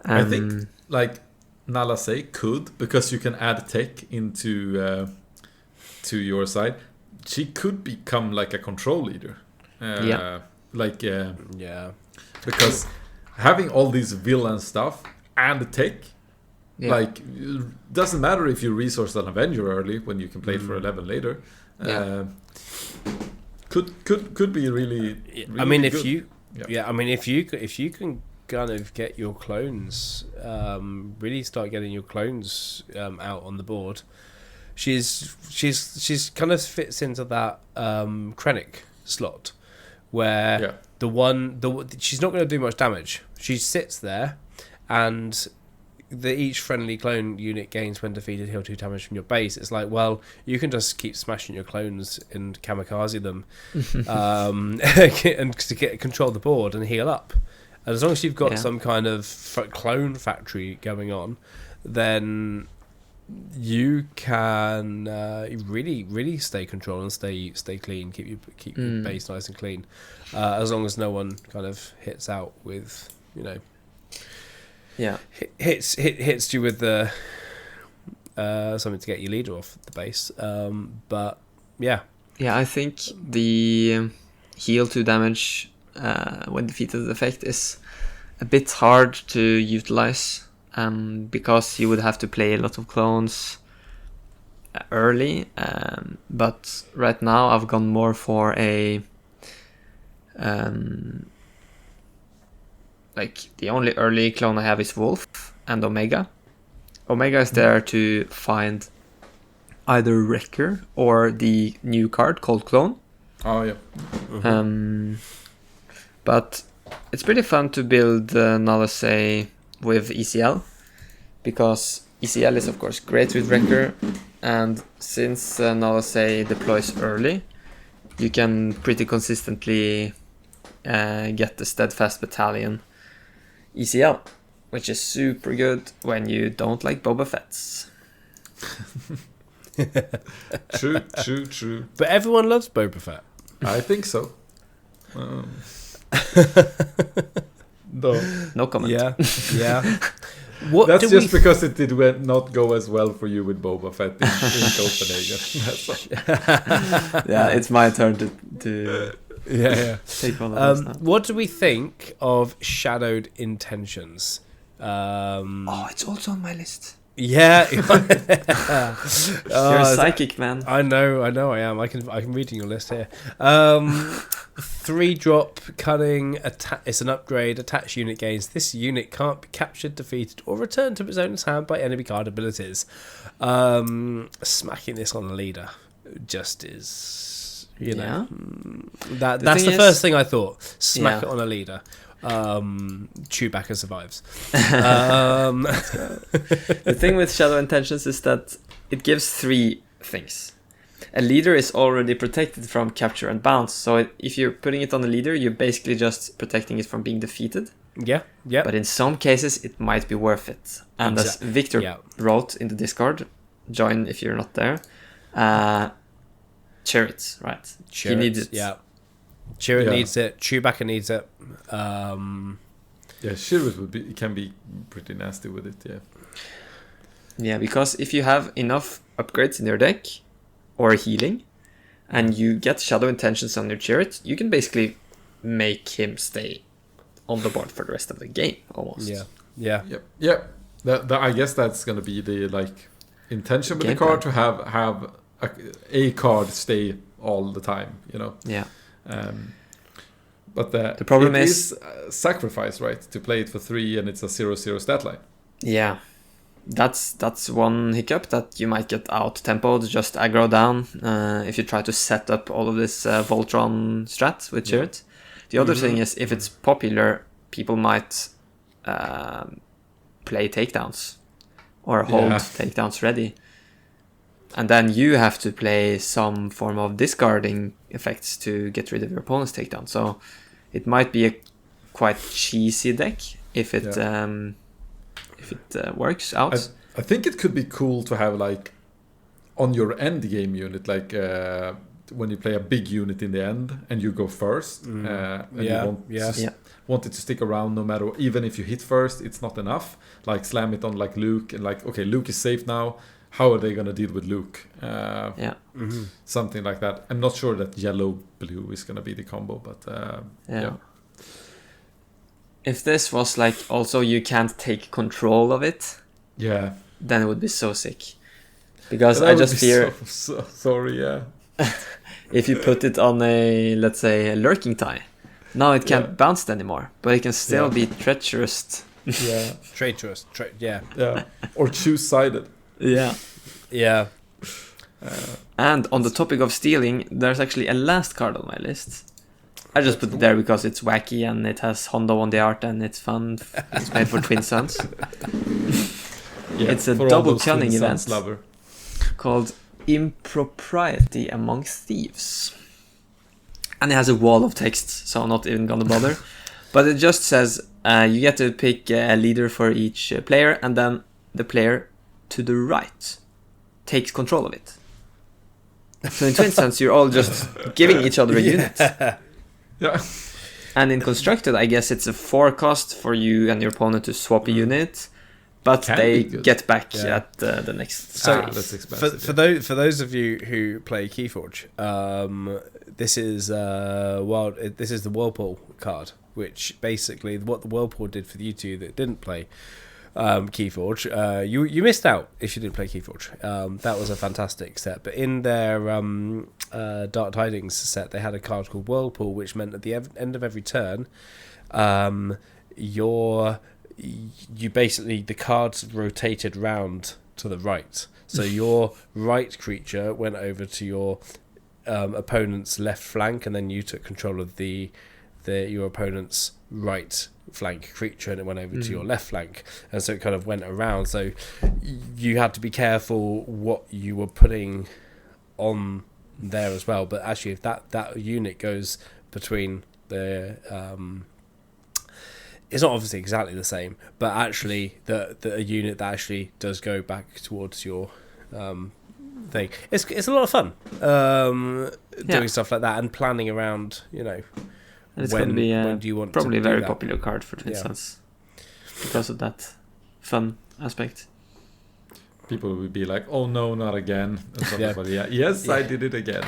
S3: I think like Nalasei could, because you can add tech into to your side. She could become like a control leader. Because having all these villain stuff and tech, like, doesn't matter if you resource an Avenger early when you can play it for 11 later. Could be really
S1: I mean, if
S3: good.
S1: if you can kind of get your clones, really start getting your clones out on the board, she's kind of fits into that Krennic slot where she's not going to do much damage. She sits there, and each friendly clone unit gains when defeated heal 2 damage from your base. It's like, well, you can just keep smashing your clones and kamikaze them, and to get control of the board and heal up. And as long as you've got some kind of clone factory going on, then you can really stay control and stay clean, keep your base nice and clean, as long as no one kind of hits out with, hits you with the something to get your leader off the base.
S2: I think the heal 2 damage when defeated effect is a bit hard to utilize, because you would have to play a lot of clones early, but right now I've gone more for a like the only early clone I have is Wolf and Omega. Omega is there to find either Wrecker or the new card called Clone.
S3: Oh yeah.
S2: But it's pretty fun to build Nalasei with ECL, because ECL is of course great with Wrecker, and since Nalasei deploys early, you can pretty consistently get the Steadfast Battalion ECL, which is super good when you don't like Boba Fett's.
S3: True.
S1: But everyone loves Boba Fett.
S3: I think so.
S2: No comment.
S1: Yeah.
S3: That's just because it did not go as well for you with Boba Fett in Copenhagen.
S2: Yeah, it's my turn to take one of those now.
S1: What do we think of Shadowed Intentions?
S2: It's also on my list.
S1: Yeah.
S2: You're a psychic, man.
S1: I know I am. I can read in your list here. 3-drop cunning it's an upgrade. Attached unit gains. This unit can't be captured, defeated, or returned to its owner's hand by enemy card abilities. Smacking this on the leader just is, that's the first thing I thought. Smack it on a leader. Chewbacca survives.
S2: The thing with Shadow Intentions is that it gives 3 things. A leader is already protected from capture and bounce, so if you're putting it on a leader, you're basically just protecting it from being defeated.
S1: Yeah.
S2: But in some cases, it might be worth it. And as Victor wrote in the Discord, join if you're not there. Chariots, right? He needs it.
S1: Yeah. Chirrut needs it. Chewbacca needs it.
S3: Chirrut can be pretty nasty with it.
S2: Yeah, because if you have enough upgrades in your deck or healing, and you get Shadow Intentions on your Chirrut, you can basically make him stay on the board for the rest of the game, almost.
S3: Yep. I guess that's gonna be the like intention with
S2: Game
S3: the card
S2: plan.
S3: to have a card stay all the time, you know.
S2: Yeah.
S3: But
S2: The problem is
S3: sacrifice, right? To play it for 3 and it's a 0/0 stat line.
S2: Yeah, that's one hiccup, that you might get out tempoed, just aggro down if you try to set up all of this Voltron strat with Chirrut. The other thing is, if it's popular, people might play takedowns or hold takedowns ready, and then you have to play some form of discarding effects to get rid of your opponent's takedown. So it might be a quite cheesy deck if it works out.
S3: I think it could be cool to have like on your end game unit, like when you play a big unit in the end and you go first, and you want it to stick around no matter, even if you hit first, it's not enough. Like slam it on like Luke and like, okay, Luke is safe now. How are they gonna deal with Luke? Something like that. I'm not sure that yellow-blue is gonna be the combo, but
S2: if this was like also you can't take control of it, then it would be so sick. Because I just fear
S3: so sorry,
S2: if you put it on a, let's say, a lurking tie, now it can't bounce anymore, but it can still be treacherous.
S1: Traitorous.
S3: Or two-sided.
S1: Yeah.
S2: And on the topic of stealing, there's actually a last card on my list. I just put it there because it's wacky and it has Hondo on the art and it's fun. It's made for Twin Suns. It's a double cunning event called Impropriety Amongst Thieves. And it has a wall of text, so I'm not even gonna bother. But it just says you get to pick a leader for each player, and then the player to the right takes control of it. So in Twin Suns, you're all just giving each other a unit. And in Constructed, I guess it's a forecast for you and your opponent to swap a unit, but they get back at the next.
S1: So
S3: that's expensive.
S1: For those of you who play Keyforge, this is This is the Whirlpool card, which basically what the Whirlpool did for you two that didn't play Keyforge, you missed out if you didn't play Keyforge. That was a fantastic set. But in their Dark Tidings set, they had a card called Whirlpool, which meant at the end of every turn, you basically, the cards rotated round to the right. So your right creature went over to your opponent's left flank, and then you took control of your opponent's right flank creature, and it went over to your left flank, and so it kind of went around. So you had to be careful what you were putting on there as well. But actually, if that unit goes between the it's not obviously exactly the same, but actually the unit that actually does go back towards your thing. It's a lot of fun doing stuff like that and planning around,
S2: And it's going to be
S1: when do you want
S2: probably a
S1: to do
S2: very
S1: that?
S2: popular card for Twin Suns because of that fun aspect.
S3: People will be like, "Oh no, not again!" And stuff like that. Yes, I did it again.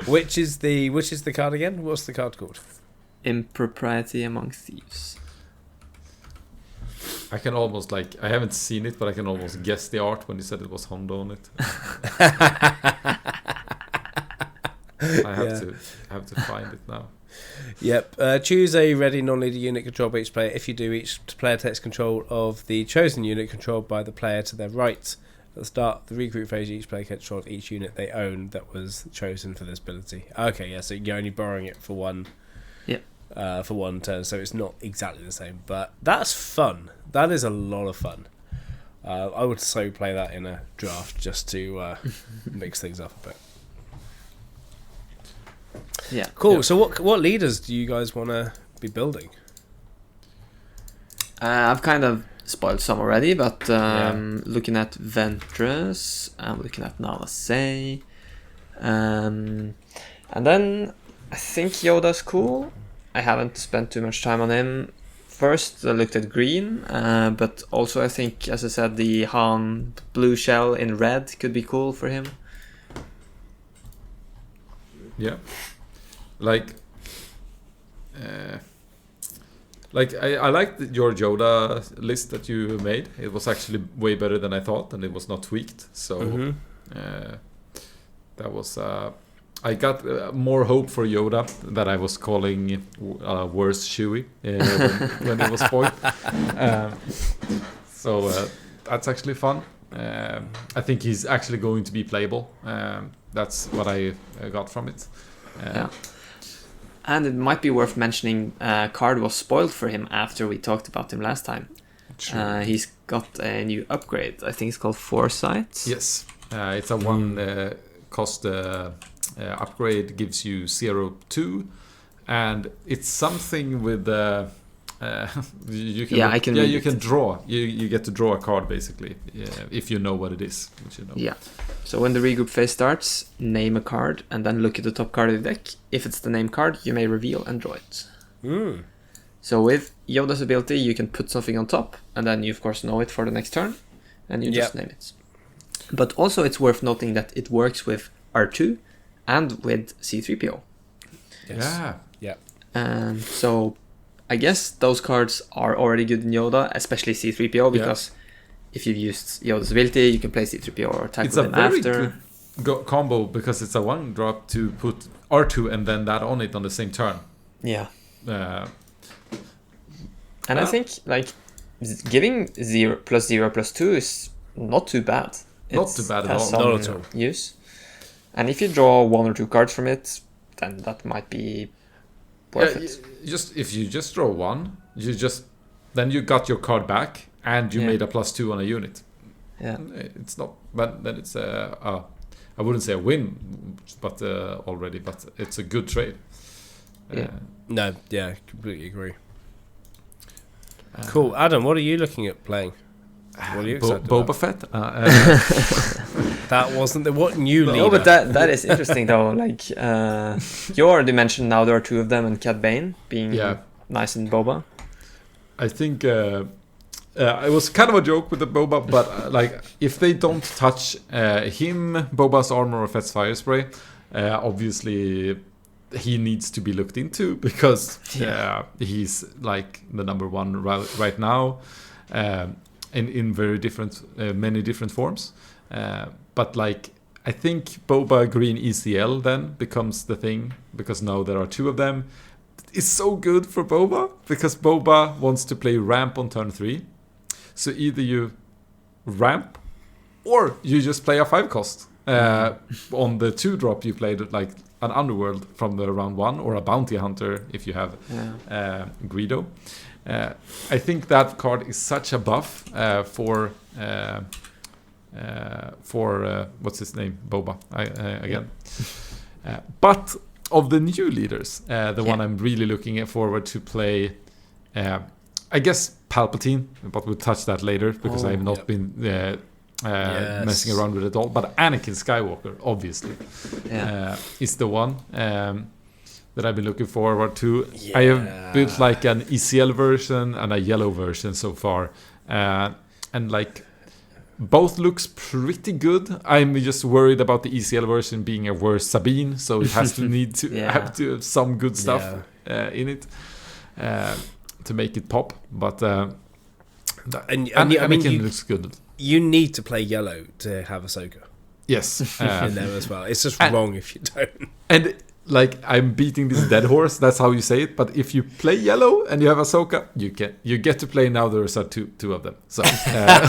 S1: Which is the card again? What's the card called?
S2: Impropriety Amongst Thieves.
S3: I can almost I haven't seen it, but I can almost guess the art when you said it was Hondo on it. I have to find it now.
S1: Yep. Choose a ready non-leader unit controlled by each player. If you do, each player takes control of the chosen unit controlled by the player to their right. At the start of the recruit phase, each player gets control of each unit they own that was chosen for this ability. Okay, yeah, so you're only borrowing it for one. For one turn, so it's not exactly the same, but that's fun. That is a lot of fun. I would so play that in a draft just to mix things up a bit.
S2: Yeah.
S1: Cool.
S3: Yeah.
S1: So what leaders do you guys want to be building?
S2: I've kind of spoiled some already, but looking at Ventress, I'm looking at Navasei, and then I think Yoda's cool. I haven't spent too much time on him. First, I looked at green, but also I think, as I said, the Han blue shell in red could be cool for him.
S3: Yeah. like I liked your Yoda list that you made. It was actually way better than I thought, and it was not tweaked. So that was. I got more hope for Yoda that I was calling worse Chewie when it was spoiled. So that's actually fun. I think he's actually going to be playable. That's what I got from it.
S2: Yeah. And it might be worth mentioning card was spoiled for him after we talked about him last time. He's got a new upgrade. I think it's called Foresight.
S3: Yes. It's a one cost upgrade, gives you 0-2, and it's something with you can draw. You get to draw a card basically, if you know what it is, which you know.
S2: Yeah. So when the regroup phase starts, name a card and then look at the top card of the deck. If it's the name card, you may reveal and draw it. So with Yoda's ability, you can put something on top, and then you of course know it for the next turn, and you just name it. But also it's worth noting that it works with R2 and with C-3PO.
S3: Yes.
S2: Yeah. So I guess those cards are already good in Yoda, especially C-3PO, because if you've used Yoda's ability, you can play C-3PO or attack with him after.
S3: It's a very good combo, because it's a one drop to put R2 and then that on it on the same turn.
S2: Yeah. And I think like giving 0+0+2 is not too bad.
S3: Not too bad at all.
S2: Not at all. Use. And if you draw one or two cards from it, then that might be worth it.
S3: If you just draw one, then you got your card back and you made a +2 on a unit.
S2: Yeah.
S3: It's not, but then it's I wouldn't say a win, but already, but it's a good trade.
S1: Completely agree. Cool. Adam, what are you looking at playing? What are you excited
S3: Boba
S1: about?
S3: Fett.
S1: That wasn't what new leader.
S2: No, but that is interesting though. Like you already mentioned, now there are two of them, and Cad Bane being nice in Boba.
S3: I think it was kind of a joke with the Boba, but like if they don't touch him, Boba's armor, or Fett's fire spray, obviously he needs to be looked into, because he's like the number one right now, in very different, many different forms. But like I think Boba Green ECL then becomes the thing, because now there are two of them. It's so good for Boba, because Boba wants to play ramp on turn 3. So either you ramp or you just play a 5 cost. On the 2 drop you played like an Underworld from the round 1, or a Bounty Hunter if you have Greedo. I think that card is such a buff for what's his name, Boba again. But of the new leaders, the one I'm really looking forward to play, I guess Palpatine, but we'll touch that later, because I have not been messing around with it all. But Anakin Skywalker, obviously, is the one that I've been looking forward to. Yeah. I have built like an ECL version and a yellow version so far, and like both looks pretty good. I'm just worried about the ECL version being a worse Sabine, so it has to need to have to have some good stuff in it to make it pop. But Anakin looks good.
S1: You need to play yellow to have Ahsoka.
S3: Yes,
S1: in there as well. It's just wrong if you don't.
S3: And like, I'm beating this dead horse. That's how you say it. But if you play yellow and you have Ahsoka, you get to play now. There are two of them. So
S1: I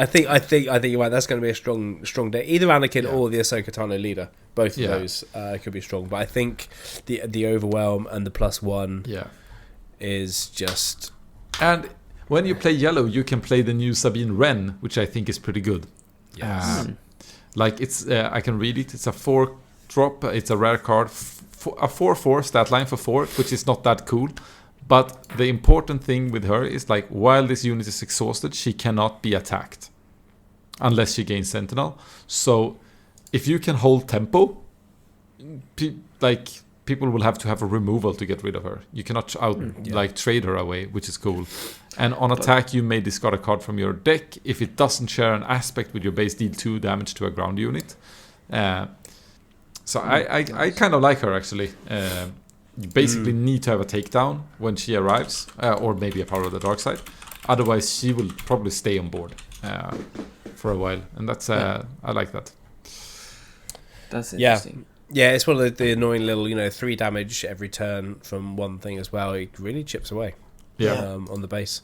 S1: think you're right. That's going to be a strong day. Either Anakin or the Ahsoka Tano leader. Both of those could be strong. But I think the overwhelm and the +1 is just.
S3: And when you play yellow, you can play the new Sabine Wren, which I think is pretty good.
S1: Yes.
S3: Like it's, I can read it. It's a 4-drop. It's a rare card, a 4/4 stat line for 4, which is not that cool. But the important thing with her is like, while this unit is exhausted, she cannot be attacked unless she gains Sentinel. So if you can hold tempo, people will have to have a removal to get rid of her. You cannot trade her away, which is cool. And on attack, you may discard a card from your deck if it doesn't share an aspect with your base, deal 2 damage to a ground unit. So I kind of like her, actually. you basically need to have a takedown when she arrives, or maybe a Power of the Dark Side. Otherwise, she will probably stay on board for a while, and that's I like that.
S2: That's interesting.
S1: Yeah, it's one of the annoying little 3 damage every turn from one thing as well. It really chips away. On the base.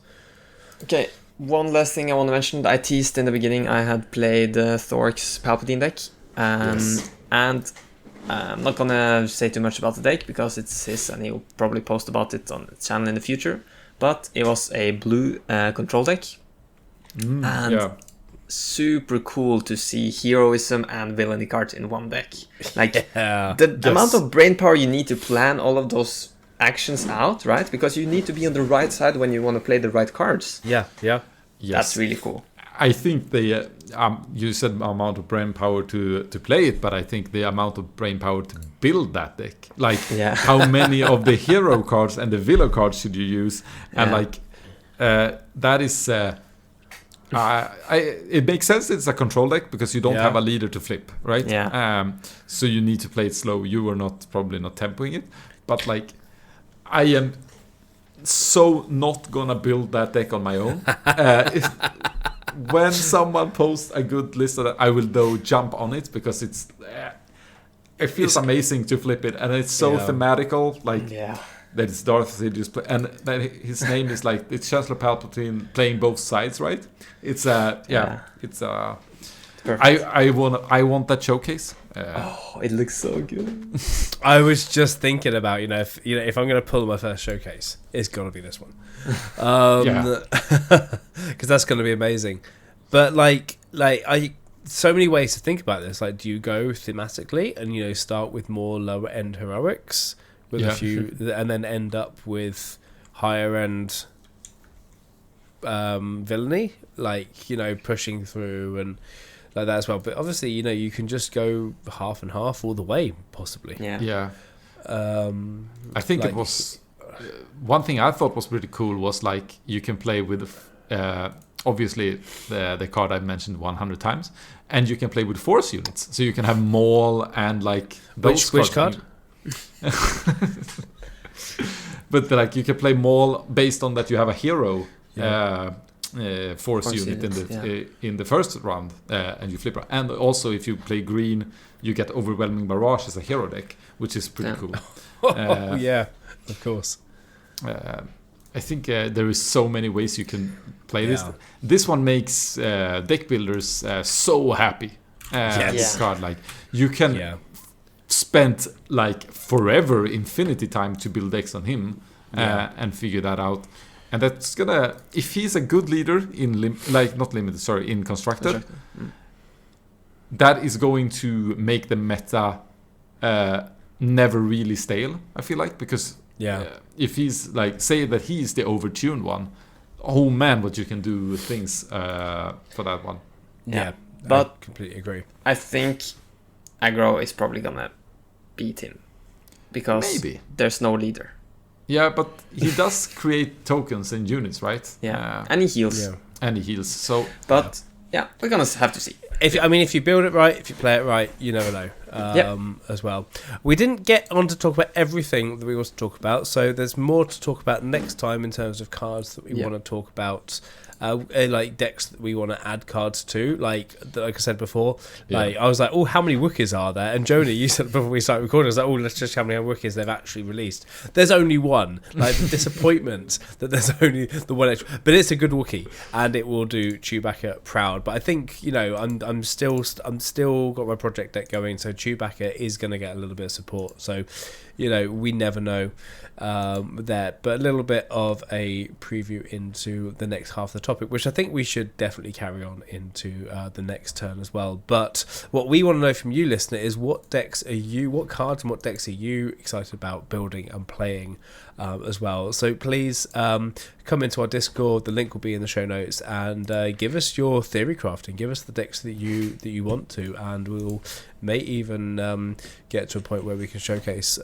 S2: Okay, one last thing I want to mention. I teased in the beginning I had played Thork's Palpatine deck. And I'm not gonna say too much about the deck because it's his and he'll probably post about it on the channel in the future. But it was a blue control deck. Super cool to see heroism and villainy cards in one deck. Like the amount of brain power you need to plan all of those actions out, right? Because you need to be on the right side when you want to play the right cards.
S1: Yes.
S2: That's really cool.
S3: I think the you said amount of brain power to play it, but I think the amount of brain power to build that deck, like how many of the hero cards and the villain cards should you use, and that is it makes sense. It's a control deck because you don't have a leader to flip, right? So you need to play it slow. You were probably not tempoing it, but like I am so not gonna build that deck on my own. When someone posts a good list of that, I will though jump on it because it feels amazing to flip it, and it's so thematical, like that it's Darth Sidious and that his name is like it's Chancellor Palpatine playing both sides, right? It's it's I want that showcase.
S2: It looks so good.
S1: I was just thinking about if I'm going to pull my first showcase, it's got to be this one, because that's going to be amazing. But so many ways to think about this. Like, do you go thematically and start with more lower end heroics with a few, and then end up with higher end villainy, pushing through and like that as well. But obviously, you can just go half and half all the way, possibly.
S3: I think it was one thing I thought was pretty cool was like you can play with obviously the card I've mentioned 100 times, and you can play with force units, so you can have Maul and like those
S1: which card?
S3: But like you can play Maul based on that you have a hero force unit in the first round, and you flip around. And also if you play green, you get Overwhelming Barrage as a hero deck, which is pretty cool.
S1: Of course.
S3: I think there is so many ways you can play this. This one makes deck builders so happy. This card, like you can spend like forever, infinity time to build decks on him and figure that out. And that's gonna, if he's a good leader in in constructed, that is going to make the meta never really stale. I feel like, because if he's like, say that he's the overtuned one, oh man, what you can do things for that one.
S2: But
S1: I completely agree.
S2: I think aggro is probably gonna beat him because there's no leader.
S3: Yeah, but he does create tokens and units, right?
S2: And he heals.
S3: And he heals. So,
S2: but we're gonna have to see.
S1: If you build it right, if you play it right, you never know. As well, we didn't get on to talk about everything that we want to talk about, so there's more to talk about next time in terms of cards that we want to talk about. Like decks that we want to add cards to, like I said before, I was like, oh, how many Wookiees are there? And Jonah, you said before we started recording, I was like, oh, let's just how many Wookiees they've actually released. There's only one. Like the disappointment that there's only the one extra, but it's a good Wookiee and it will do Chewbacca proud. But I think I'm still got my project deck going, so Chewbacca is going to get a little bit of support. So we never know there, but a little bit of a preview into the next half of the topic, which I think we should definitely carry on into the next turn as well. But what we want to know from you, listener, is what cards and what decks are you excited about building and playing as well. So please come into our Discord, the link will be in the show notes, and give us your theory crafting, give us the decks that you want to, and we'll may even get to a point where we can showcase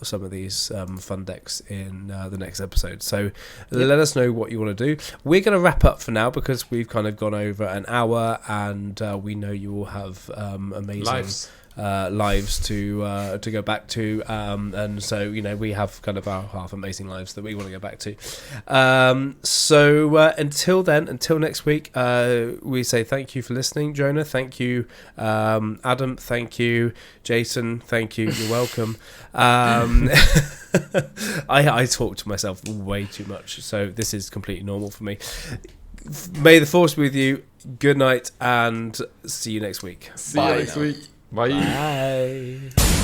S1: some of these fun decks in the next episode. So let us know what you want to do. We're going to wrap up for now because we've kind of gone over an hour, and we know you all have amazing lives to go back to, and so we have kind of our half amazing lives that we want to go back to. So until next week, we say thank you for listening. Jonah, thank you. Adam, thank you. Jason, thank you. You're welcome. I talk to myself way too much, so this is completely normal for me. May the force be with you. Good night, and see you next week.
S3: See you next week. Bye.
S1: Bye.